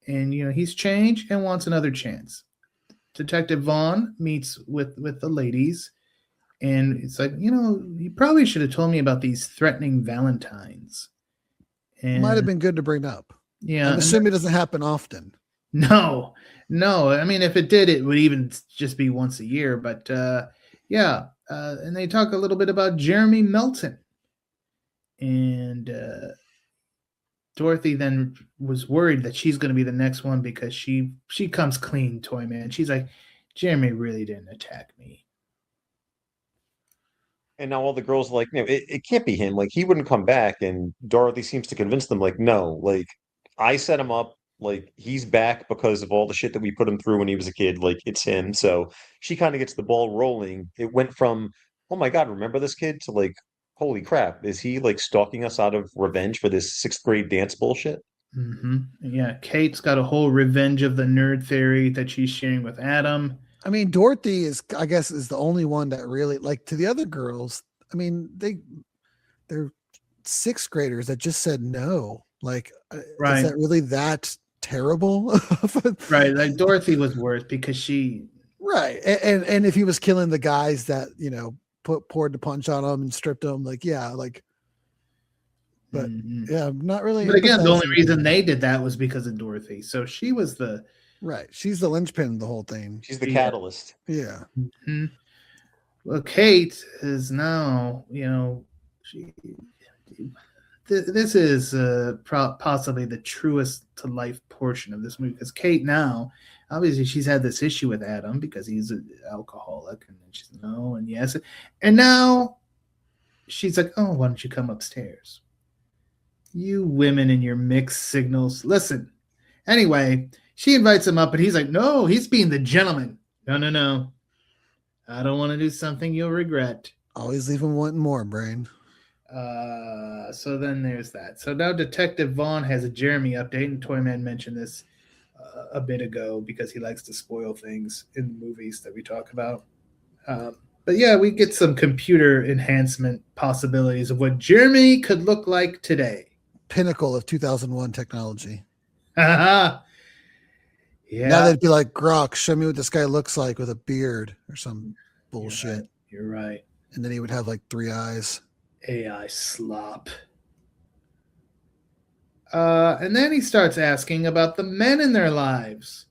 And you know he's changed and wants another chance. Detective Vaughn meets with the ladies, and it's like, you know, you probably should have told me about these threatening Valentines. And might have been good to bring up. Yeah, I'm assuming it doesn't happen often. No. I mean, if it did, it would even just be once a year. But yeah, and they talk a little bit about Jeremy Melton, and Dorothy then was worried that she's going to be the next one because she comes clean, Toy Man. She's like, Jeremy really didn't attack me. And now all the girls are like, no, it can't be him. Like, he wouldn't come back. And Dorothy seems to convince them, like, no, like, I set him up. Like he's back because of all the shit that we put him through when he was a kid. Like it's him. So she kind of gets the ball rolling. It went from, oh my God, remember this kid to like, holy crap, is he like stalking us out of revenge for this sixth grade dance bullshit? Mm-hmm. Yeah, Kate's got a whole revenge of the nerd theory that she's sharing with Adam. I mean, Dorothy is, I guess, is the only one that really, like, to the other girls. I mean, they're sixth graders that just said no. Like, Right. is that really that terrible? Right. Like Dorothy was worse because she. Right. And if he was killing the guys that, poured the punch on him and stripped them, like, yeah, like, but yeah, not really. But again, the only reason they did that was because of Dorothy. So she was the. Right. She's the linchpin of the whole thing. She's the catalyst. Yeah. Mm-hmm. Well, Kate is now, this is possibly the truest to life portion of this movie because Kate now, obviously, she's had this issue with Adam because he's an alcoholic, and then she's no and yes, and now she's like, oh, why don't you come upstairs? You women and your mixed signals. Listen. Anyway, she invites him up, and he's like, no, he's being the gentleman. No. I don't want to do something you'll regret. Always leave him wanting more, Brain. So then there's that. So now Detective Vaughn has a Jeremy update, and Toyman mentioned this a bit ago because he likes to spoil things in the movies that we talk about. But yeah, we get some computer enhancement possibilities of what Jeremy could look like today. Pinnacle of 2001 technology. Yeah. Now they'd be like, Grok, show me what this guy looks like with a beard or some bullshit. You're right. And then he would have like 3 eyes. AI slop. And then he starts asking about the men in their lives.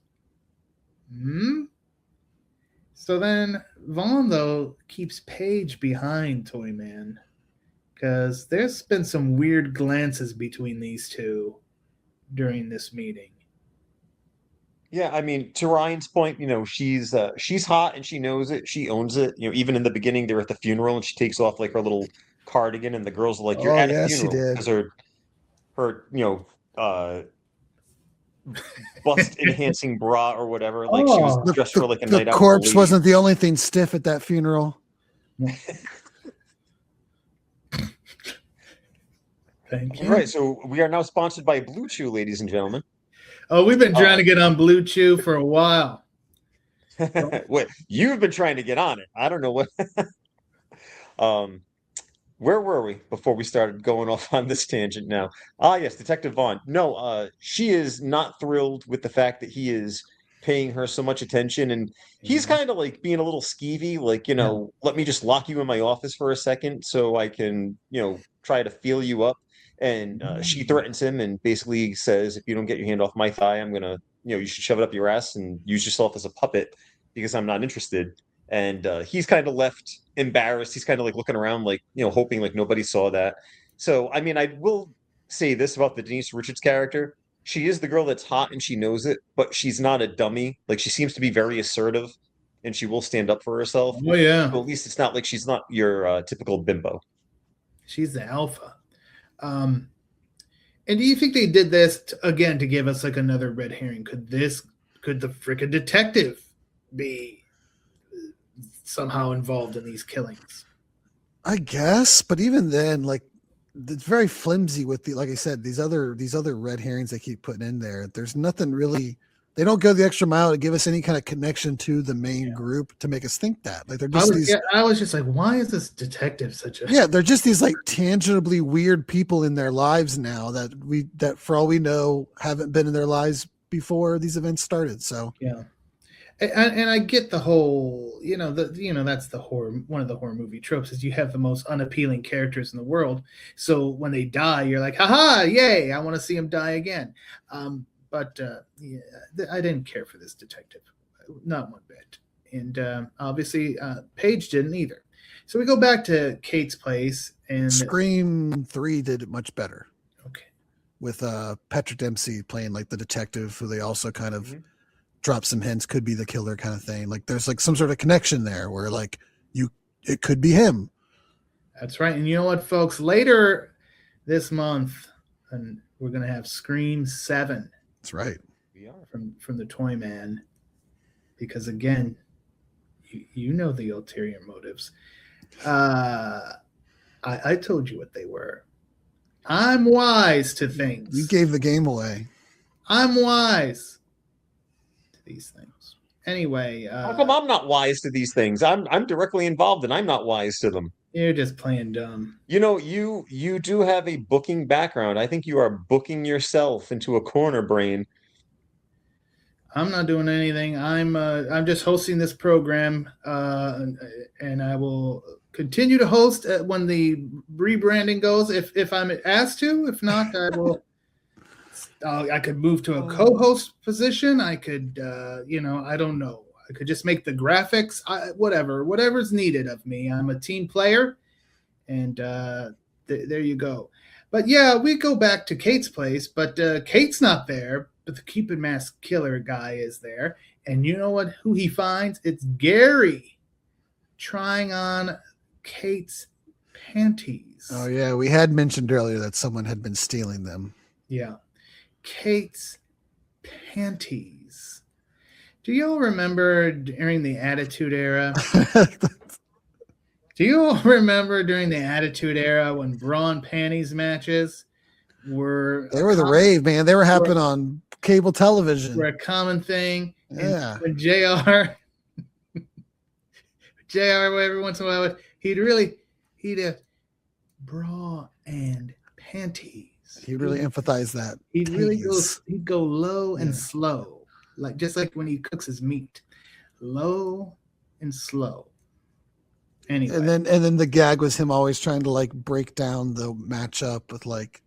So then Vaughn, though, keeps Paige behind Toyman because there's been some weird glances between these two during this meeting. Yeah, I mean, to Ryan's point, she's hot and she knows it. She owns it. Even in the beginning, they're at the funeral and she takes off like her little cardigan, and the girls are like, "You're at a funeral," because her bust enhancing bra or whatever. Like she was dressed for like a night out. The corpse wasn't the only thing stiff at that funeral. Thank you. All right, so we are now sponsored by Blue Chew, ladies and gentlemen. Oh, we've been trying to get on Blue Chew for a while. Wait, you've been trying to get on it. I don't know what. Where were we before we started going off on this tangent now? Yes, Detective Vaughn. No, she is not thrilled with the fact that he is paying her so much attention, and he's kind of like being a little skeevy, like, let me just lock you in my office for a second so I can, try to feel you up. And she threatens him and basically says, if you don't get your hand off my thigh, I'm gonna, you should shove it up your ass and use yourself as a puppet because I'm not interested. And he's kind of left embarrassed. He's kind of like looking around, like, hoping like nobody saw that. So, I mean, I will say this about the Denise Richards character. She is the girl that's hot and she knows it, but she's not a dummy. Like, she seems to be very assertive and she will stand up for herself. Oh, yeah. So at least it's not like she's not your typical bimbo. She's the alpha. And do you think they did this again to give us like another red herring? Could the frickin' detective be somehow involved in these killings? I guess, but even then, like, it's very flimsy with like I said, these other red herrings they keep putting in there. There's nothing really. They don't go the extra mile to give us any kind of connection to the main group to make us think that. Like, they're just I was just like, why is this detective such a? Yeah, they're just these like tangibly weird people in their lives now that for all we know haven't been in their lives before these events started. So yeah. And I get the whole, that's the one of the horror movie tropes is you have the most unappealing characters in the world. So when they die, you're like, haha, yay, I want to see them die again. But I didn't care for this detective, not one bit. And obviously, Paige didn't either. So we go back to Kate's place. And Scream 3 did it much better. Okay. With Patrick Dempsey playing like the detective who they also kind of drop some hints could be the killer kind of thing. Like there's like some sort of connection there where like it could be him. That's right. And you know what, folks? Later this month, and we're going to have Scream 7. That's right. We are. From the Toy Man, because again, you know the ulterior motives. I told you what they were. I'm wise to things. You gave the game away. I'm wise to these things. Anyway, how come I'm not wise to these things? I'm directly involved, and I'm not wise to them. You're just playing dumb. You know, you do have a booking background. I think you are booking yourself into a corner, Brain. I'm not doing anything. I'm just hosting this program, and I will continue to host when the rebranding goes. If I'm asked to, if not, I will. I could move to a co-host position. I could, I don't know. I could just make the graphics. Whatever's needed of me. I'm a team player, and there you go. But yeah, we go back to Kate's place, but Kate's not there. But the Cupid Mask Killer guy is there, and you know what? Who he finds? It's Gary trying on Kate's panties. Oh yeah, we had mentioned earlier that someone had been stealing them. Yeah, Kate's panties. Do you all remember during the Attitude Era? Do you all remember during the Attitude Era when bra and panties matches were the rave, man? They were happening on cable television. Were a common thing. Yeah. And when JR every once in a while he'd have bra and panties. He really emphasized that. He'd go low and slow, just like when he cooks his meat, low and slow. Anyway, and then the gag was him always trying to like break down the matchup with like,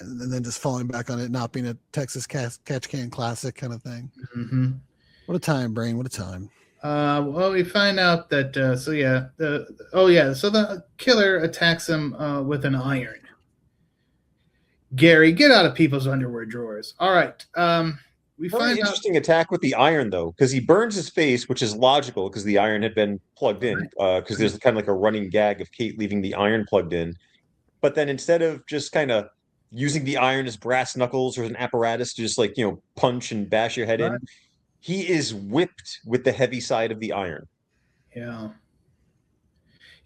and then just falling back on it not being a Texas catch can classic kind of thing. Mm-hmm. What a time, Brain! What a time. Well, we find out that so the killer attacks him with an iron. Gary, get out of people's underwear drawers. All right. We Very find interesting attack with the iron, though, because he burns his face, which is logical because the iron had been plugged in. Because there's kind of like a running gag of Kate leaving the iron plugged in. But then instead of just kind of using the iron as brass knuckles or as an apparatus to just like, punch and bash your head in, he is whipped with the heavy side of the iron. Yeah.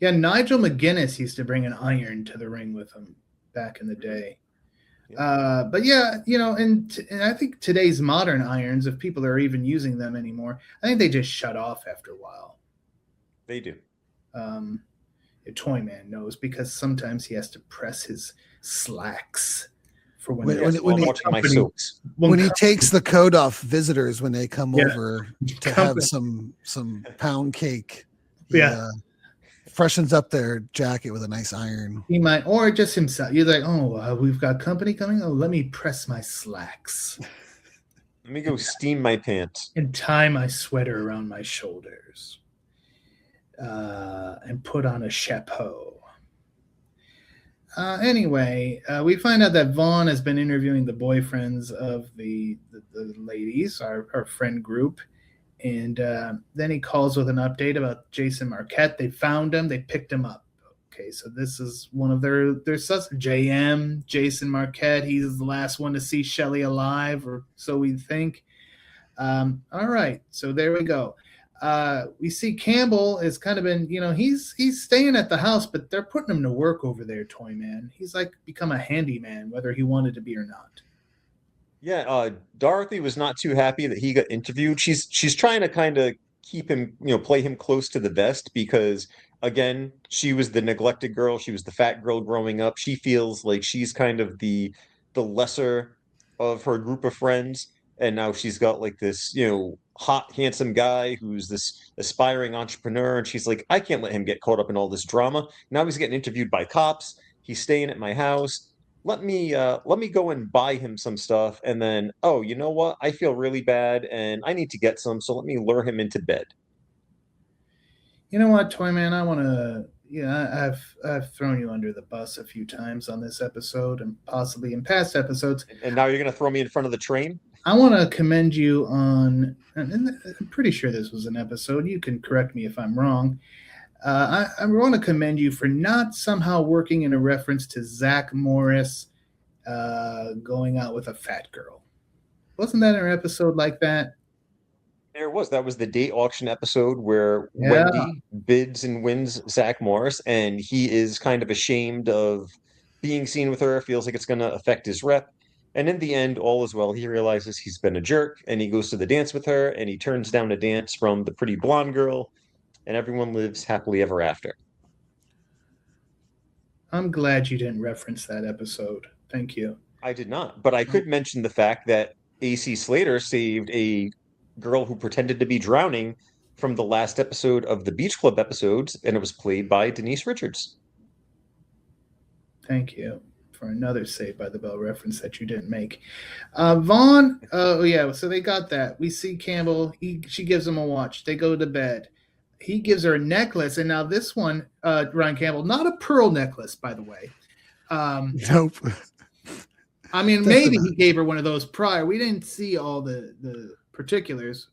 Yeah, Nigel McGuinness used to bring an iron to the ring with him back in the day. But yeah, and I think today's modern irons, if people are even using them anymore, I think they just shut off after a while. They do. A Toy Man knows because sometimes he has to press his slacks for when he takes the coat off visitors when they come over to have some pound cake. Freshens up their jacket with a nice iron. He might, or just himself. You're like, we've got company coming. Oh, let me press my slacks. Let me go steam my pants and tie my sweater around my shoulders, and put on a chapeau. Anyway, we find out that Vaughn has been interviewing the boyfriends of the ladies, our friend group. And then he calls with an update about Jason Marquette. They found him. They picked him up. Okay, so this is one of their JM, Jason Marquette. He's the last one to see Shelley alive, or so we think. All right, so there we go. We see Campbell has kind of been, he's staying at the house, but they're putting him to work over there, Toy Man. He's like become a handyman, whether he wanted to be or not. Yeah, Dorothy was not too happy that he got interviewed. She's trying to kind of keep him, play him close to the vest because, again, she was the neglected girl. She was the fat girl growing up. She feels like she's kind of the lesser of her group of friends. And now she's got like this, hot, handsome guy who's this aspiring entrepreneur. And she's like, I can't let him get caught up in all this drama. Now he's getting interviewed by cops. He's staying at my house. Let me go and buy him some stuff, and then, oh, you know what? I feel really bad, and I need to get some, so let me lure him into bed. You know what, Toy Man? I want to, I've thrown you under the bus a few times on this episode, and possibly in past episodes. And now you're going to throw me in front of the train? I want to commend you on, and I'm pretty sure this was an episode. You can correct me if I'm wrong. I want to commend you for not somehow working in a reference to Zach Morris going out with a fat girl. Wasn't that an episode like that? There was. That was the date auction episode where Yeah. Wendy bids and wins Zach Morris, and he is kind of ashamed of being seen with her, feels like it's going to affect his rep. And in the end, all is well. He realizes he's been a jerk, and he goes to the dance with her, and he turns down a dance from the pretty blonde girl, and everyone lives happily ever after. I'm glad you didn't reference that episode. Thank you. I did not, but I could mention the fact that AC Slater saved a girl who pretended to be drowning from the last episode of the Beach Club episodes, and it was played by Denise Richards. Thank you for another Saved by the Bell reference that you didn't make. Vaughn, oh yeah, so they got that. We see Campbell, she gives him a watch. They go to bed. He gives her a necklace, and now this one, Ryan Campbell, not a pearl necklace, by the way. Nope. I mean, maybe he gave her one of those prior. We didn't see all the particulars.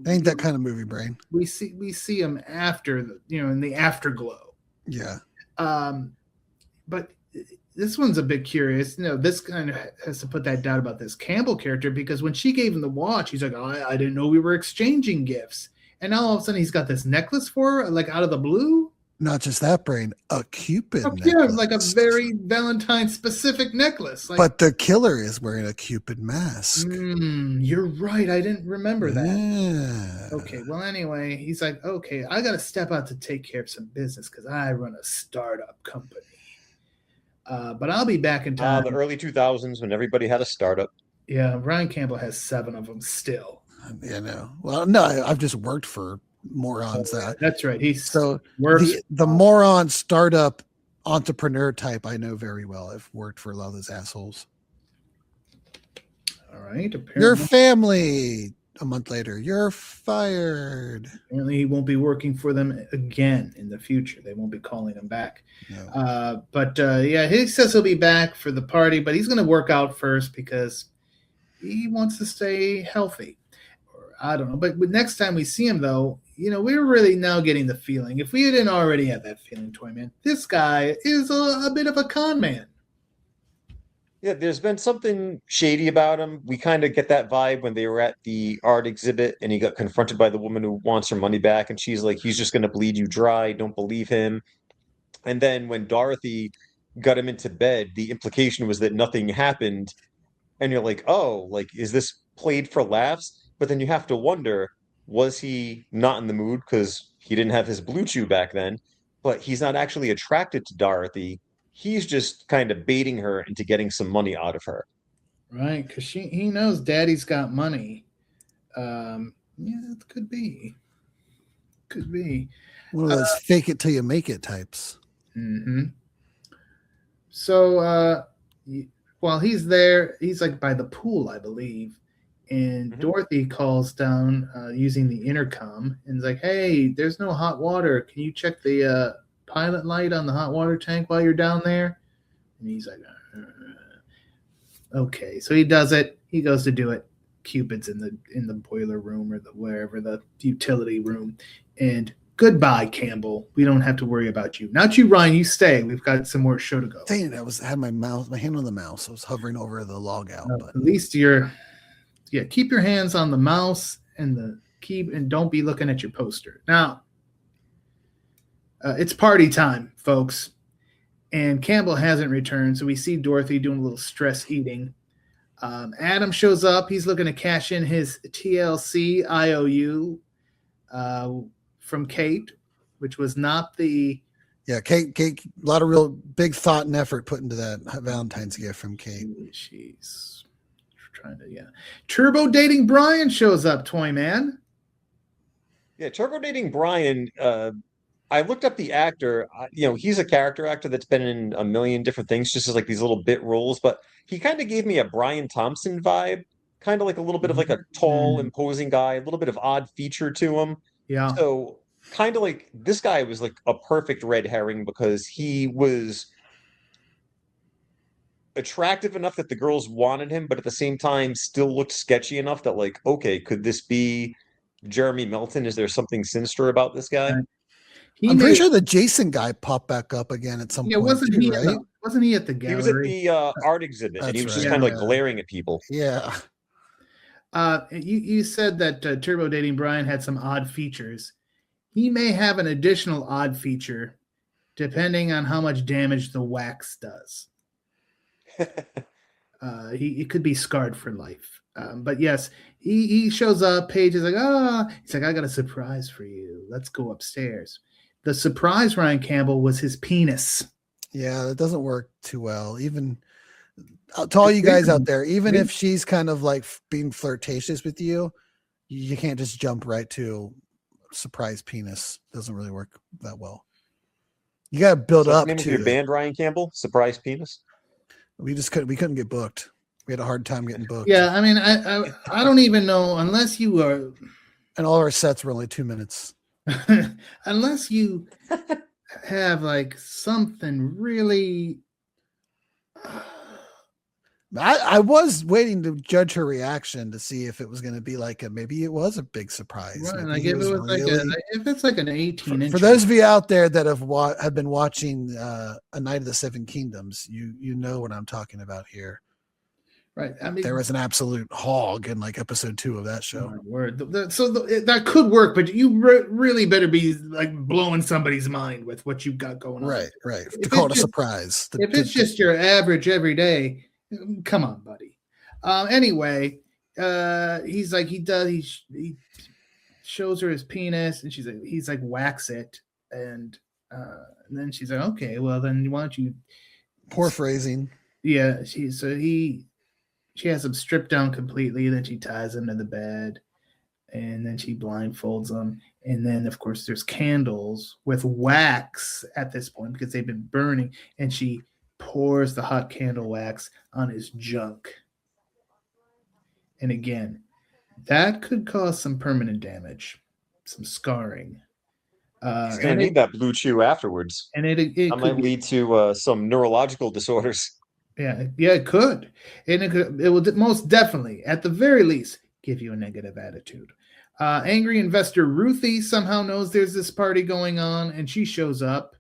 Ain't that kind of movie, Brain. We see him after in the afterglow. Yeah. But this one's a bit curious. This kind of has to put that doubt about this Campbell character, because when she gave him the watch, he's like, I didn't know we were exchanging gifts. And now all of a sudden he's got this necklace for her, like out of the blue. Not just that, Brain, a Cupid necklace. Yeah, like a very Valentine specific necklace. But the killer is wearing a Cupid mask. You're right. I didn't remember that. Yeah. Okay. Well, anyway, he's like, okay, I got to step out to take care of some business because I run a startup company. But I'll be back in time. The early 2000s when everybody had a startup. Yeah, Ryan Campbell has 7 of them still. Well, no, I've just worked for morons. That's right. The moron startup entrepreneur type I know very well. I've worked for a lot of those assholes. All right. Your family. A month later, you're fired. Apparently, he won't be working for them again in the future. They won't be calling him back. No. But he says he'll be back for the party, but he's going to work out first because he wants to stay healthy. I don't know. But next time we see him, though, we're really now getting the feeling. If we didn't already have that feeling, Toyman, this guy is a bit of a con man. Yeah, there's been something shady about him. We kind of get that vibe when they were at the art exhibit and he got confronted by the woman who wants her money back. And she's like, he's just going to bleed you dry. Don't believe him. And then when Dorothy got him into bed, the implication was that nothing happened. And you're like, oh, like, is this played for laughs? But then you have to wonder, was he not in the mood because he didn't have his Blue Chew back then? But he's not actually attracted to Dorothy. He's just kind of baiting her into getting some money out of her. Right, because he knows Daddy's got money. It could be. Could be. One of those fake it till you make it types. Mm-hmm. So while he's there, he's like by the pool, I believe. And Dorothy calls down using the intercom and is like, hey, there's no hot water. Can you check the pilot light on the hot water tank while you're down there? And he's like, okay. So he does it. He goes to do it. Cupid's in the boiler room or wherever, the utility room. And goodbye, Campbell. We don't have to worry about you. Not you, Ryan. You stay. We've got some more show to go. Dang it, I had my hand on the mouse. I was hovering over the log out. At least keep your hands on the mouse and the key and don't be looking at your poster. Now, it's party time, folks. And Campbell hasn't returned, so we see Dorothy doing a little stress eating. Adam shows up. He's looking to cash in his TLC IOU from Kate, which was not the... Yeah, Kate, a lot of real big thought and effort put into that Valentine's gift from Kate. She's trying to, Turbo Dating Brian shows up, Toy Man. Yeah, Turbo Dating Brian, I looked up the actor. He's a character actor that's been in a million different things, just as like these little bit roles, but he kind of gave me a Brian Thompson vibe, kind of like a little bit of like a tall, imposing guy, a little bit of odd feature to him. Yeah. So kind of like this guy was like a perfect red herring because he was attractive enough that the girls wanted him, but at the same time still looked sketchy enough that like, okay, could this be Jeremy Melton? Is there something sinister about this guy? I'm pretty sure the Jason guy popped back up again at some point. Wasn't too, he? Right? Wasn't he at the gallery? He was at the art exhibit, and he was just kind of like glaring at people. Yeah. You said that Turbo Dating Brian had some odd features. He may have an additional odd feature depending on how much damage the wax does. He could be scarred for life. But yes, he shows up. Paige is like, he's like, I got a surprise for you. Let's go upstairs. The surprise, Ryan Campbell, was his penis. Yeah, that doesn't work too well. Even to all you guys out there, even if she's kind of like being flirtatious with you, you can't just jump right to surprise penis. Doesn't really work that well. You got to build up to your band, Ryan Campbell. Surprise penis. We couldn't get booked. We had a hard time getting booked. Yeah, I mean, I don't even know unless you are, and all our sets were only 2 minutes. Unless you have like something really. I was waiting to judge her reaction to see if it was going to be like maybe it was a big surprise. Right, like if it's like an 18 inch. For those of you out there that have been watching A Night of the Seven Kingdoms, you know what I'm talking about here. Right. I mean, there was an absolute hog in like episode 2 of that show. My word. That could work, but you really better be like blowing somebody's mind with what you've got going on. Right. To call it a surprise. If it's just your average everyday, come on, buddy. Anyway, he's like, he shows her his penis, and he's like, wax it, and then she's like, okay, well then why don't you? Poor phrasing. Yeah, she has him stripped down completely, then she ties him to the bed, and then she blindfolds him, and then of course there's candles with wax at this point because they've been burning, and she pours the hot candle wax on his junk. And again, that could cause some permanent damage, some scarring. He's going to need that blue chew afterwards. And it might lead to some neurological disorders. Yeah, it could. And it will most definitely, at the very least, give you a negative attitude. Angry investor Ruthie somehow knows there's this party going on, and she shows up.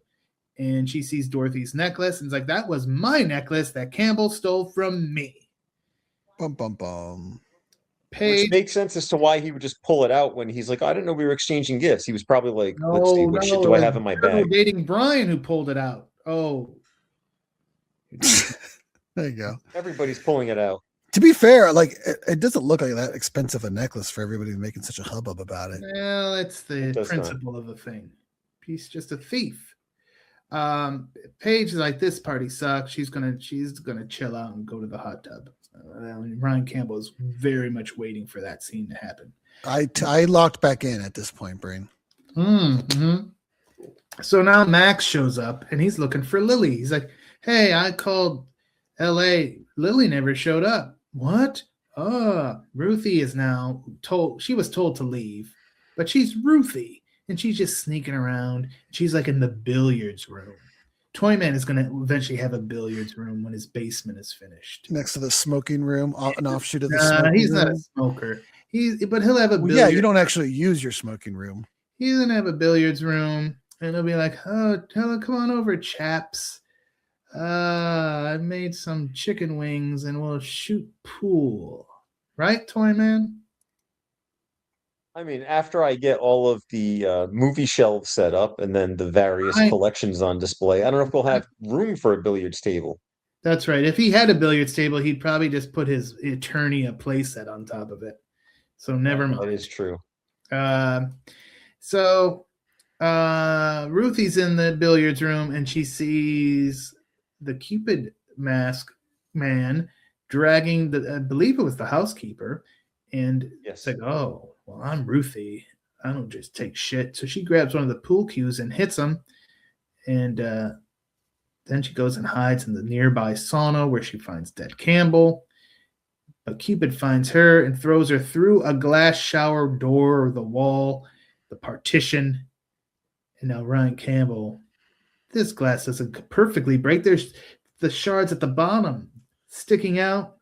And she sees Dorothy's necklace and is like, that was my necklace that Campbell stole from me. Bum, bum, bum. Paige, which makes sense as to why he would just pull it out when he's like, I didn't know we were exchanging gifts. He was probably like, let's see, what shit do I have in my bag? Dating Brian who pulled it out. Oh. There you go. Everybody's pulling it out. To be fair, like it doesn't look like that expensive a necklace for everybody making such a hubbub about it. Well, it's the principle of the thing. He's just a thief. Paige is like, this party sucks. She's gonna chill out and go to the hot tub. Ryan Campbell is very much waiting for that scene to happen. I locked back in at this point, Brain. Mm-hmm. So now Max shows up and he's looking for Lily. He's like, hey, I called LA. Lily never showed up. What? Ruthie is now told. She was told to leave, but she's Ruthie. And she's just sneaking around. She's like in the billiards room. Toyman is going to eventually have a billiards room when his basement is finished. Next to the smoking room, an offshoot of the smoking room. He's not a smoker. But he'll have a billiards. Yeah, you don't actually use your smoking room. He's going to have a billiards room. And he'll be like, oh, come on over, chaps. I made some chicken wings and we'll shoot pool. Right, Toyman? I mean, after I get all of the movie shelves set up and then the various collections on display, I don't know if we'll have room for a billiards table. That's right. If he had a billiards table, he'd probably just put his Eternia playset on top of it. So never mind. That is true. So Ruthie's in the billiards room and she sees the Cupid mask man dragging I believe it was the housekeeper. And it's like, oh, well, I'm Ruthie. I don't just take shit. So she grabs one of the pool cues and hits him. And then she goes and hides in the nearby sauna where she finds dead Campbell. But Cupid finds her and throws her through a glass shower door or the wall, the partition. And now Ryan Campbell, this glass doesn't perfectly break. There's the shards at the bottom sticking out.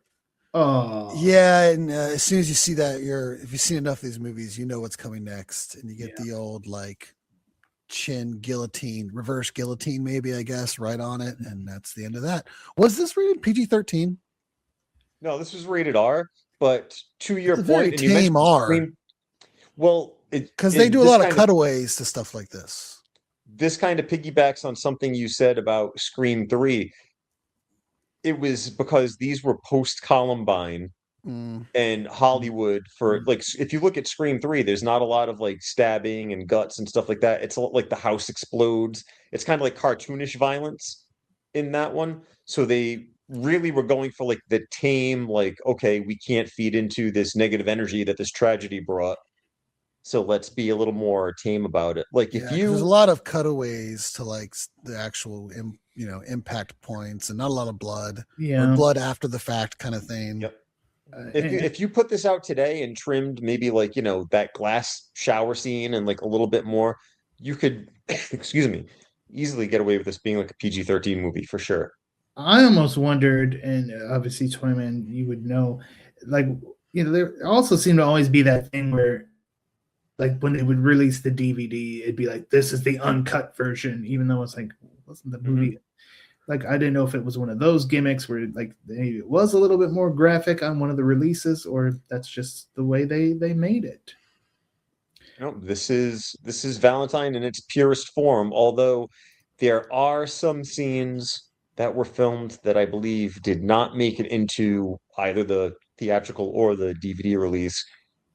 Oh yeah, and as soon as you see that, if you've seen enough of these movies, you know what's coming next, and you get the old like chin guillotine, reverse guillotine, maybe I guess, right on it, and that's the end of that. Was this rated PG-13? No, this was rated R. But to your It's a very point, and you tame mentioned R. Scream, well, because they do a lot of cutaways to stuff like this. This kind of piggybacks on something you said about Scream 3. It was because these were post-Columbine and Hollywood for like if you look at Scream 3, there's not a lot of like stabbing and guts and stuff like that. It's a lot like the house explodes. It's kind of like cartoonish violence in that one. So they really were going for like the tame, like, okay, we can't feed into this negative energy that this tragedy brought. So let's be a little more tame about it. Like if there's a lot of cutaways to like the actual, impact points, and not a lot of blood. Yeah, or blood after the fact kind of thing. Yep. If you put this out today and trimmed maybe like that glass shower scene and like a little bit more, you could excuse me, easily get away with this being like a PG-13 movie for sure. I almost wondered, and obviously Toyman, you would know, like there also seemed to always be that thing where, like when they would release the DVD, it'd be like, this is the uncut version, even though it's like, wasn't the movie. Like, I didn't know if it was one of those gimmicks where like maybe it was a little bit more graphic on one of the releases, or that's just the way they made it. No, this is Valentine in its purest form, although there are some scenes that were filmed that I believe did not make it into either the theatrical or the DVD release.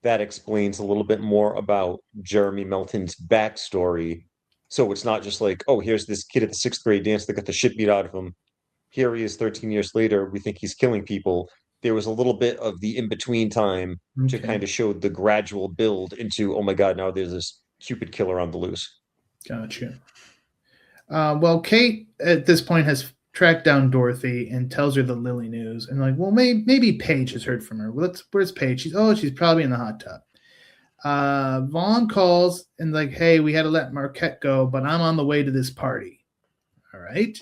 That explains a little bit more about Jeremy Melton's backstory. So it's not just like, oh, here's this kid at the 6th grade dance that got the shit beat out of him. Here he is 13 years later. We think he's killing people. There was a little bit of the in-between time to kind of show the gradual build into, oh my God, now there's this Cupid killer on the loose. Gotcha. Well, Kate at this point has tracked down Dorothy and tells her the Lily news, and like, well, maybe Paige has heard from her. Where's Paige? She's probably in the hot tub. Vaughn calls and like, hey, we had to let Marquette go, but I'm on the way to this party. All right.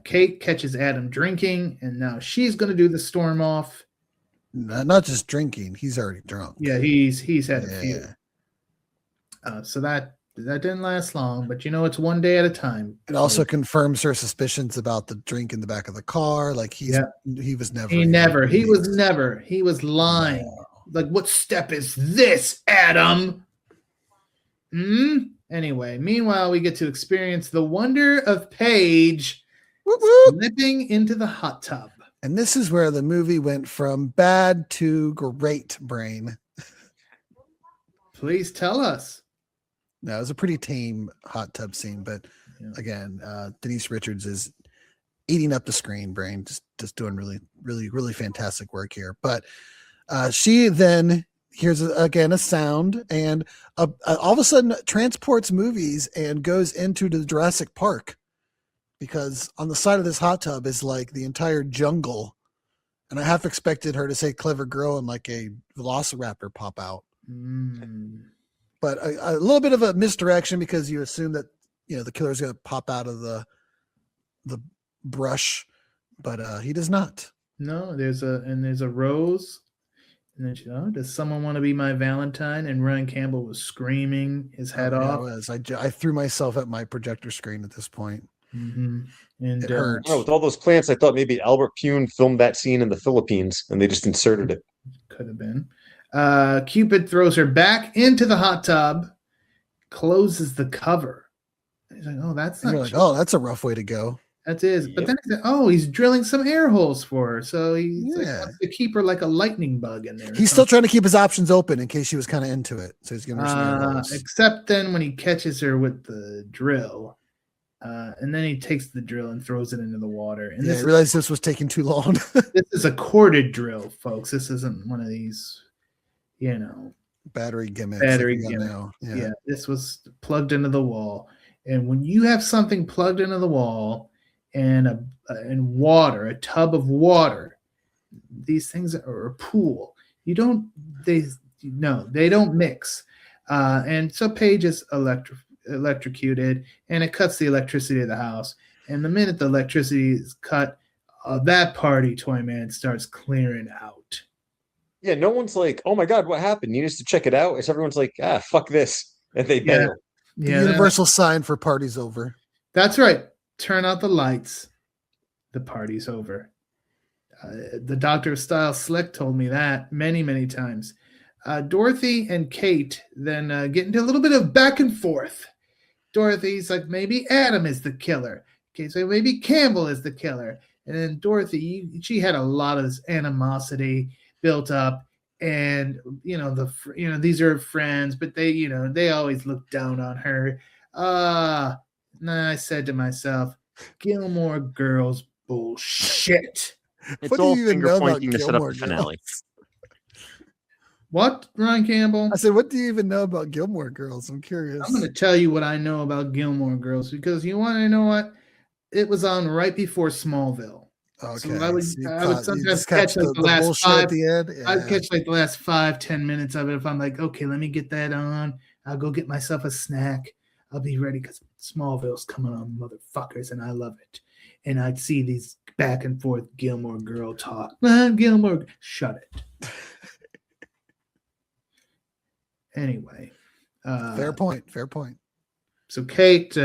Kate catches Adam drinking, and now she's going to do the storm off. Not just drinking; he's already drunk. Yeah, he's had a few. So that didn't last long, but it's one day at a time. It also confirms her suspicions about the drink in the back of the car. Like he was never. He was lying. No. Like, what step is this, Adam? Anyway, meanwhile, we get to experience the wonder of Paige slipping into the hot tub. And this is where the movie went from bad to great, Brain. Please tell us. No, it was a pretty tame hot tub scene, but again, Denise Richards is eating up the screen, Brain. Just doing really, really, really fantastic work here. But she then hears again a sound, and all of a sudden transports movies and goes into the Jurassic Park, because on the side of this hot tub is like the entire jungle, and I half expected her to say "clever girl" and like a velociraptor pop out. But a little bit of a misdirection, because you assume that the killer's going to pop out of the brush, but he does not. No, there's a rose. And then she, does someone want to be my Valentine? And Ryan Campbell was screaming his head off. I threw myself at my projector screen at this point. And it hurts. With all those plants, I thought maybe Albert Pune filmed that scene in the Philippines and they just inserted it. Could have been. Cupid throws her back into the hot tub, closes the cover. He's like, oh, that's not. Like, oh, that's a rough way to go. That is. But then he said, he's drilling some air holes for her. So he's wants to keep her like a lightning bug in there. He's still trying to keep his options open in case she was kind of into it. So he's giving her some air holes. Except then when he catches her with the drill. And then he takes the drill and throws it into the water. And I realized this was taking too long. This is a corded drill, folks. This isn't one of these, battery gimmicks. Yeah, this was plugged into the wall. And when you have something plugged into the wall and water, a tub of water, these things are a pool. They don't mix. And so Paige is electrocuted, and it cuts the electricity of the house. And the minute the electricity is cut, that party, Toyman, starts clearing out. Yeah, no one's like, oh my God, what happened? You need to check it out. It's everyone's like, fuck this. And they bail. The universal sign for party's over. That's right. Turn out the lights. The party's over. The Doctor of Style Slick told me that many, many times. Dorothy and Kate then get into a little bit of back and forth. Dorothy's like, maybe Adam is the killer. Kate's like, maybe Campbell is the killer. And then Dorothy, she had a lot of this animosity built up. And these are friends, but they always look down on her. And I said to myself, Gilmore Girls bullshit. It's What do all you even finger know about pointing to set up the Gilmore finale. What, Ryan Campbell? I said, what do you even know about Gilmore Girls? I'm curious. I'm going to tell you what I know about Gilmore Girls because you want to know what? It was on right before Smallville. Okay. So I would sometimes catch like the last at the end. Yeah. I'd catch like the last 5-10 minutes of it if I'm like, okay, let me get that on. I'll go get myself a snack. I'll be ready because Smallville's coming on, motherfuckers, and I love it. And I'd see these back and forth Gilmore Girl talk. Gilmore, shut it. Anyway. Fair point. So Kate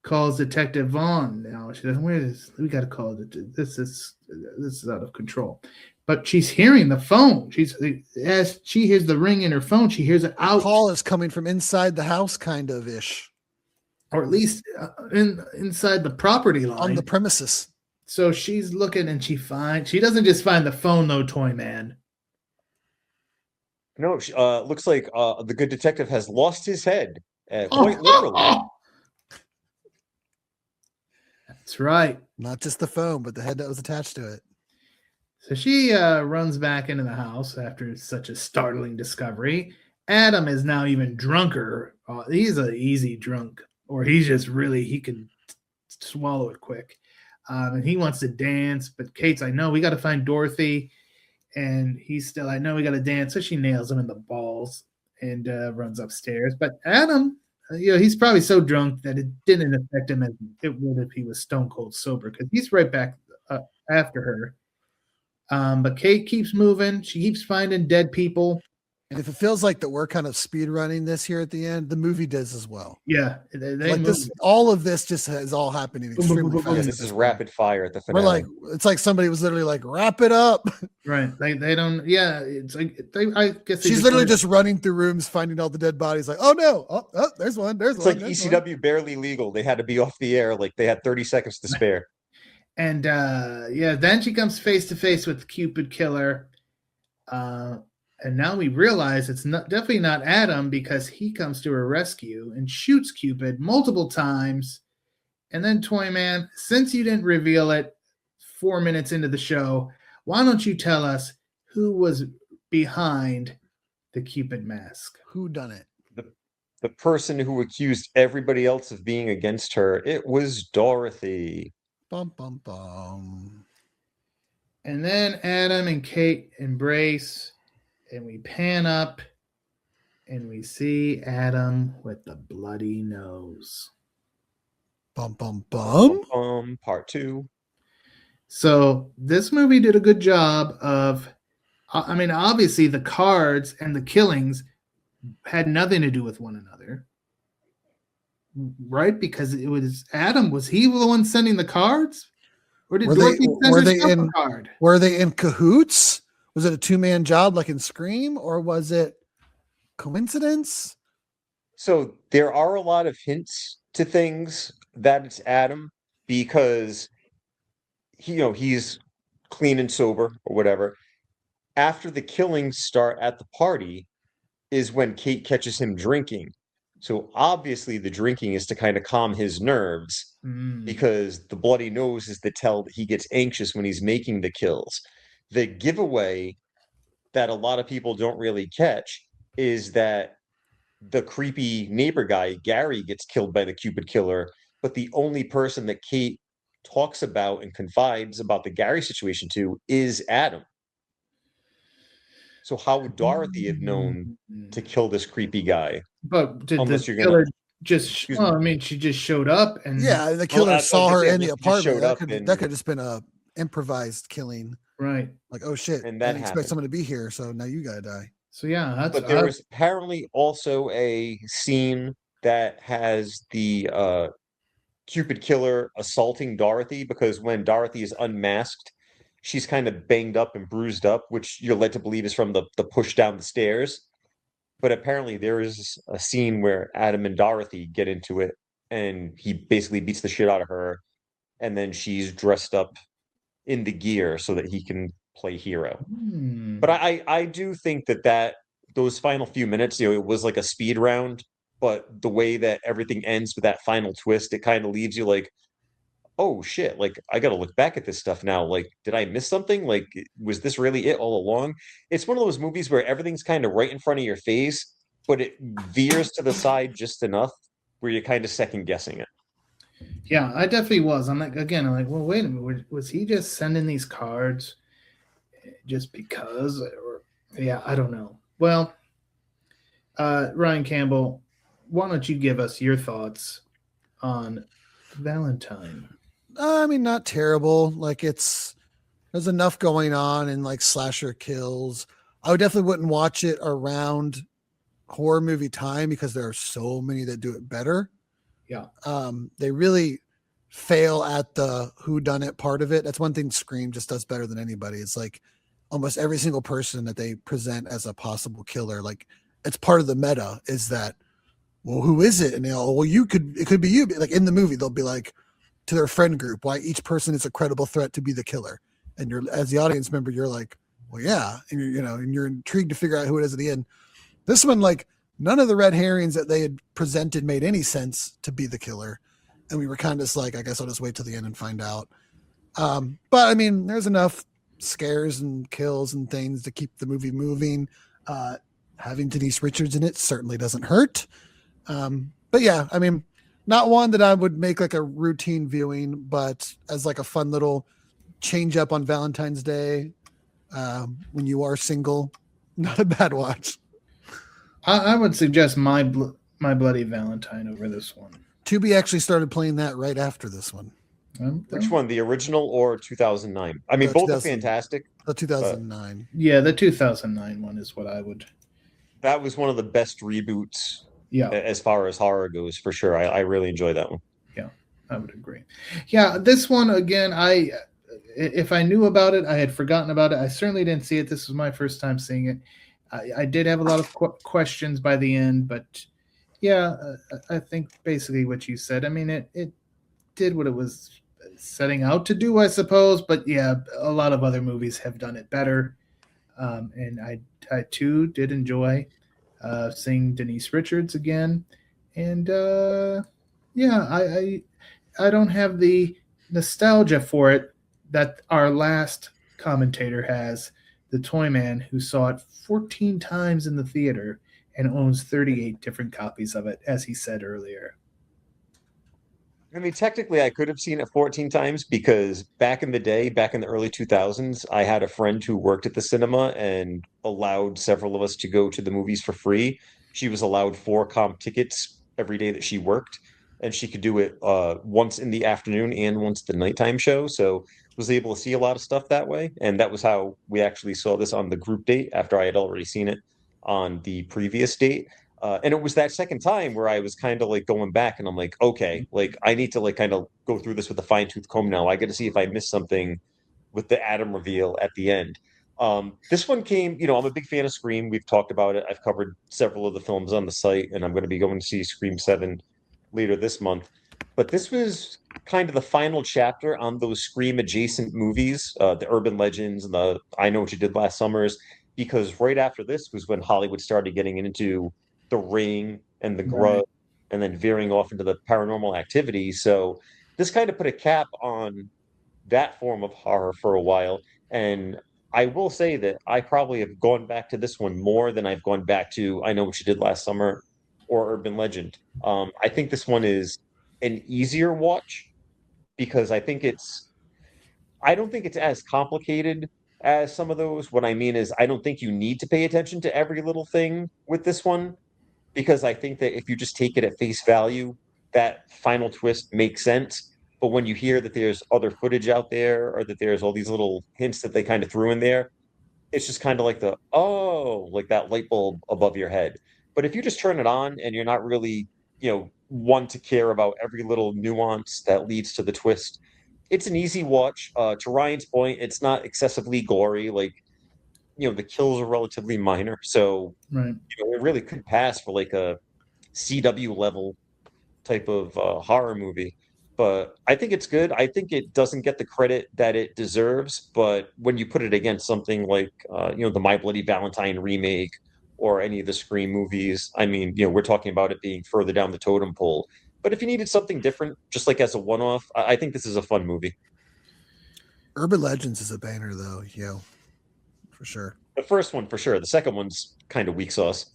calls Detective Vaughn now. She doesn't. Where is? We got to call it. This is out of control. But she's hearing the phone. As she hears the ring in her phone, she hears it out. The call is coming from inside the house, kind of ish, or at least inside the property line on the premises. So she's looking, and she doesn't just find the phone though, Toy Man. No, looks like the good detective has lost his head, quite literally. That's right. Not just the phone, but the head that was attached to it. So she runs back into the house after such a startling discovery. Adam is now even drunker. He's an easy drunk, or he's just he can swallow it quick. And he wants to dance, but Kate's like, no, we got to find Dorothy. And he's still, I know we got to dance. So she nails him in the balls and runs upstairs. But Adam, he's probably so drunk that it didn't affect him as it would if he was stone cold sober, because he's right back after her. But Kate keeps moving. She keeps finding dead people. And if it feels like that we're kind of speed running this here at the end, the movie does as well. Yeah. Like this, all of this just is all happening extremely fast. Yeah, this is rapid fire at the finale. We're like, it's like somebody was literally like, wrap it up. Right. They don't, yeah. It's like, I guess she's literally just running through rooms, finding all the dead bodies. Like, oh no. Oh, there's one. It's like ECW Barely Legal. They had to be off the air. Like they had 30 seconds to spare. And then she comes face to face with Cupid Killer. And now we realize it's definitely not Adam, because he comes to her rescue and shoots Cupid multiple times. And then Toy Man, since you didn't reveal it 4 minutes into the show, why don't you tell us who was behind the Cupid mask? Who done it? The person who accused everybody else of being against her. It was Dorothy. Bum, bum, bum. And then Adam and Kate embrace, and we pan up, and we see Adam with the bloody nose. Bum, bum, bum. Part 2. So this movie did a good job of, I mean, obviously the cards and the killings had nothing to do with one another. Right? Because it was Adam. Was he the one sending the cards? Or did Dorothy send herself a card? Were they in cahoots? Was it a 2-man job like in Scream? Or was it coincidence? So there are a lot of hints to things that it's Adam, because he's clean and sober or whatever. After the killings start at the party is when Kate catches him drinking. So obviously the drinking is to kind of calm his nerves, because the bloody nose is to tell that he gets anxious when he's making the kills. The giveaway that a lot of people don't really catch is that the creepy neighbor guy, Gary, gets killed by the Cupid Killer, but the only person that Kate talks about and confides about the Gary situation to is Adam. So how would Dorothy have known to kill this creepy guy? But did the killer just? Well, I mean, she just showed up, and the killer saw her in the apartment. That could have just been a improvised killing, right? Like, oh shit, and that I didn't expect someone to be here, so now you gotta die. So yeah, but there was apparently also a scene that has the Cupid Killer assaulting Dorothy, because when Dorothy is unmasked, she's kind of banged up and bruised up, which you're led to believe is from the push down the stairs. But apparently there is a scene where Adam and Dorothy get into it, and he basically beats the shit out of her, and then she's dressed up in the gear so that he can play hero. But I do think that those final few minutes, it was like a speed round, but the way that everything ends with that final twist, it kind of leaves you like, oh shit, like I got to look back at this stuff now. Like, did I miss something? Like, was this really it all along? It's one of those movies where everything's kind of right in front of your face, but it veers to the side just enough where you're kind of second guessing it. Yeah, I definitely was. I'm like, well, wait a minute. Was he just sending these cards just because? Or yeah, I don't know. Well, Ryan Campbell, why don't you give us your thoughts on Valentine? I mean, not terrible. Like there's enough going on and like slasher kills. I definitely wouldn't watch it around horror movie time because there are so many that do it better. Yeah. They really fail at the whodunit part of it. That's one thing Scream just does better than anybody. It's like almost every single person that they present as a possible killer, like it's part of the meta is that, well, who is it? And well, it could be you. Like in the movie, they'll be like to their friend group, why each person is a credible threat to be the killer. And you're, as the audience member, you're like, well, yeah. And and you're intrigued to figure out who it is at the end. This one, like none of the red herrings that they had presented made any sense to be the killer. And we were kind of just like, I guess I'll just wait till the end and find out. But I mean, there's enough scares and kills and things to keep the movie moving. Having Denise Richards in it certainly doesn't hurt. But yeah, I mean, not one that I would make like a routine viewing, but as like a fun little change up on Valentine's Day when you are single, not a bad watch. I would suggest My Bloody Valentine over this one. Tubi actually started playing that right after this one. Which one, the original or 2009? I mean, both are fantastic. The 2009. Yeah, the 2009 one is what I would. That was one of the best reboots. Yeah, as far as horror goes, for sure. I really enjoy that one. Yeah, I would agree. Yeah, this one again. If I knew about it, I had forgotten about it. I certainly didn't see it. This was my first time seeing it. I did have a lot of questions by the end, but yeah, I think basically what you said. I mean, it did what it was setting out to do, I suppose. But yeah, a lot of other movies have done it better, and I too did enjoy seeing Denise Richards again, and yeah, I don't have the nostalgia for it that our last commentator has, the Toy Man, who saw it 14 times in the theater and owns 38 different copies of it, as he said earlier. I mean, technically, I could have seen it 14 times because back in the day, back in the early 2000s, I had a friend who worked at the cinema and allowed several of us to go to the movies for free. She was allowed 4 comp tickets every day that she worked, and she could do it once in the afternoon and once the nighttime show. So was able to see a lot of stuff that way. And that was how we actually saw this on the group date after I had already seen it on the previous date. And it was that second time where I was kind of like going back and I'm like, okay, like I need to like kind of go through this with a fine tooth comb now. I got to see if I missed something with the Adam reveal at the end. This one came, I'm a big fan of Scream. We've talked about it. I've covered several of the films on the site, and I'm going to be going to see Scream 7 later this month. But this was kind of the final chapter on those Scream adjacent movies, the Urban Legends and the I Know What You Did Last Summers, because right after this was when Hollywood started getting into The Ring and The Grudge, right, and then veering off into the paranormal activity. So this kind of put a cap on that form of horror for a while. And I will say that I probably have gone back to this one more than I've gone back to I Know What You Did Last Summer or Urban Legend. I think this one is an easier watch because I don't think it's as complicated as some of those. What I mean is I don't think you need to pay attention to every little thing with this one, because I think that if you just take it at face value, that final twist makes sense. But when you hear that there's other footage out there or that there's all these little hints that they kind of threw in there, it's just kind of like like that light bulb above your head. But if you just turn it on and you're not really, one to care about every little nuance that leads to the twist, it's an easy watch. To Ryan's point, it's not excessively gory. Like, the kills are relatively minor, so Right. it really could pass for like a CW level type of horror movie. But I think it's good. I think it doesn't get the credit that it deserves. But when you put it against something like, the My Bloody Valentine remake or any of the Scream movies, I mean, we're talking about it being further down the totem pole. But if you needed something different, just like as a one-off, I think this is a fun movie. Urban Legends is a banner, though, for sure. The first one, for sure. The second one's kind of weak sauce.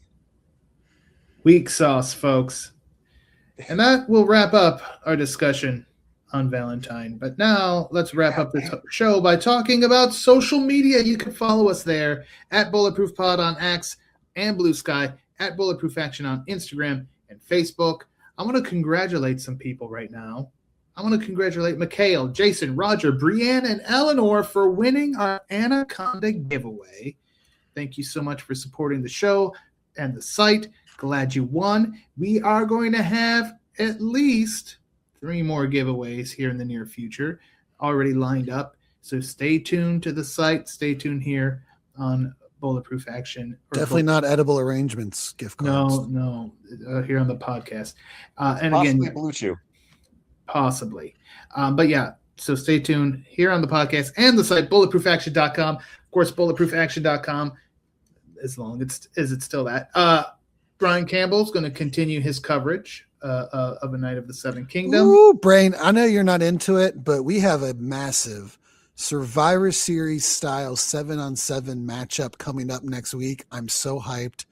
Weak sauce, folks. And that will wrap up our discussion on Valentine. But now let's wrap up this show by talking about social media. You can follow us there at Bulletproof Pod on X and Blue Sky, at Bulletproof Action on Instagram and Facebook. I want to congratulate some people right now. I want to congratulate Mikhail, Jason, Roger, Brianne, and Eleanor for winning our Anaconda giveaway. Thank you so much for supporting the show and the site. Glad you won. We are going to have at least 3 more giveaways here in the near future already lined up. So stay tuned to the site. Stay tuned here on Bulletproof Action. Definitely not edible arrangements gift cards. No, here on the podcast. And Possibly again, Blue Chew. Possibly. But yeah, so stay tuned here on the podcast and the site, bulletproofaction.com. Of course, bulletproofaction.com, as long as it's still that. Brian Campbell's going to continue his coverage of A Night of the Seven Kingdom. Ooh, Brain, I know you're not into it, but we have a massive Survivor Series style 7-on-7 matchup coming up next week. I'm so hyped.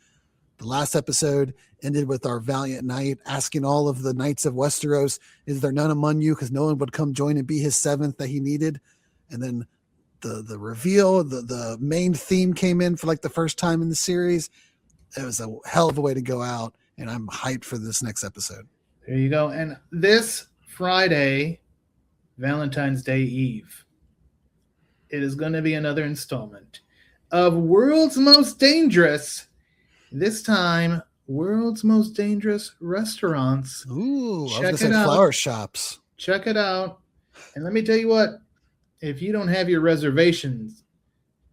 The last episode ended with our valiant knight asking all of the knights of Westeros, is there none among you? Because no one would come join and be his 7th that he needed. And then the reveal, the main theme came in for like the first time in the series. It was a hell of a way to go out, and I'm hyped for this next episode. There you go. And this Friday, Valentine's Day Eve, it is going to be another installment of World's Most Dangerous. This time, World's Most Dangerous Restaurants. Ooh, I was Check going to say it out. flower shops. Check it out. And let me tell you what, if you don't have your reservations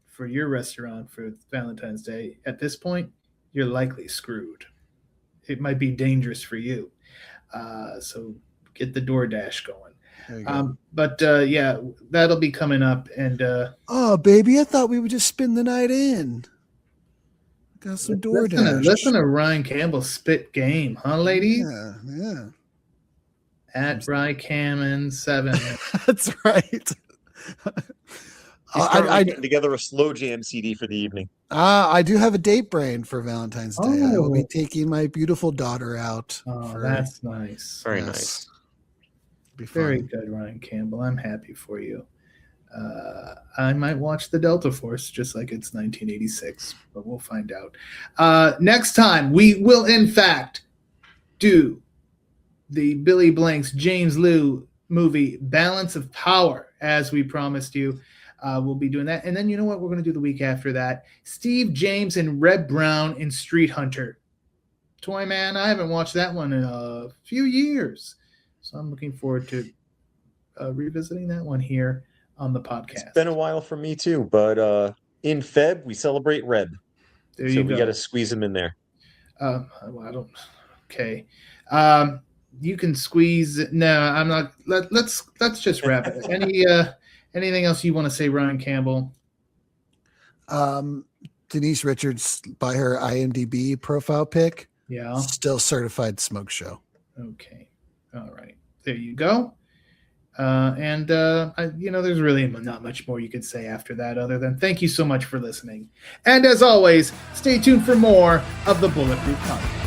for your restaurant for Valentine's Day, at this point, you're likely screwed. It might be dangerous for you. So get the DoorDash going. But yeah, that'll be coming up. And oh, baby, I thought we would just spend the night in. Got some DoorDash. Listen to Ryan Campbell spit game, huh, ladies? Yeah. At RyCammon7. That's right. I putting together a slow jam CD for the evening. I do have a date, Brain, for Valentine's Day. I will be Oh. taking my beautiful daughter out. Oh, that's nice. Very nice. Be fun. Very good, Ryan Campbell. I'm happy for you. I might watch the Delta Force just like it's 1986, but we'll find out. Next time, we will, in fact, do the Billy Blanks James Liu movie Balance of Power, as we promised you. We'll be doing that. And then you know what we're going to do the week after that? Steve James and Red Brown in Street Hunter. Toy Man, I haven't watched that one in a few years. So I'm looking forward to revisiting that one here on the podcast. It's been a while for me too, but in Feb, we celebrate Red. There so you we go. got to squeeze him in there. Well, I don't. Okay. You can squeeze. No, I'm not. Let's just wrap it. Anything else you want to say, Ryan Campbell? Denise Richards, by her IMDb profile pic, Yeah. still certified smoke show. Okay. All right. There you go. There's really not much more you could say after that other than thank you so much for listening. And as always, stay tuned for more of the Bulletproof Podcast.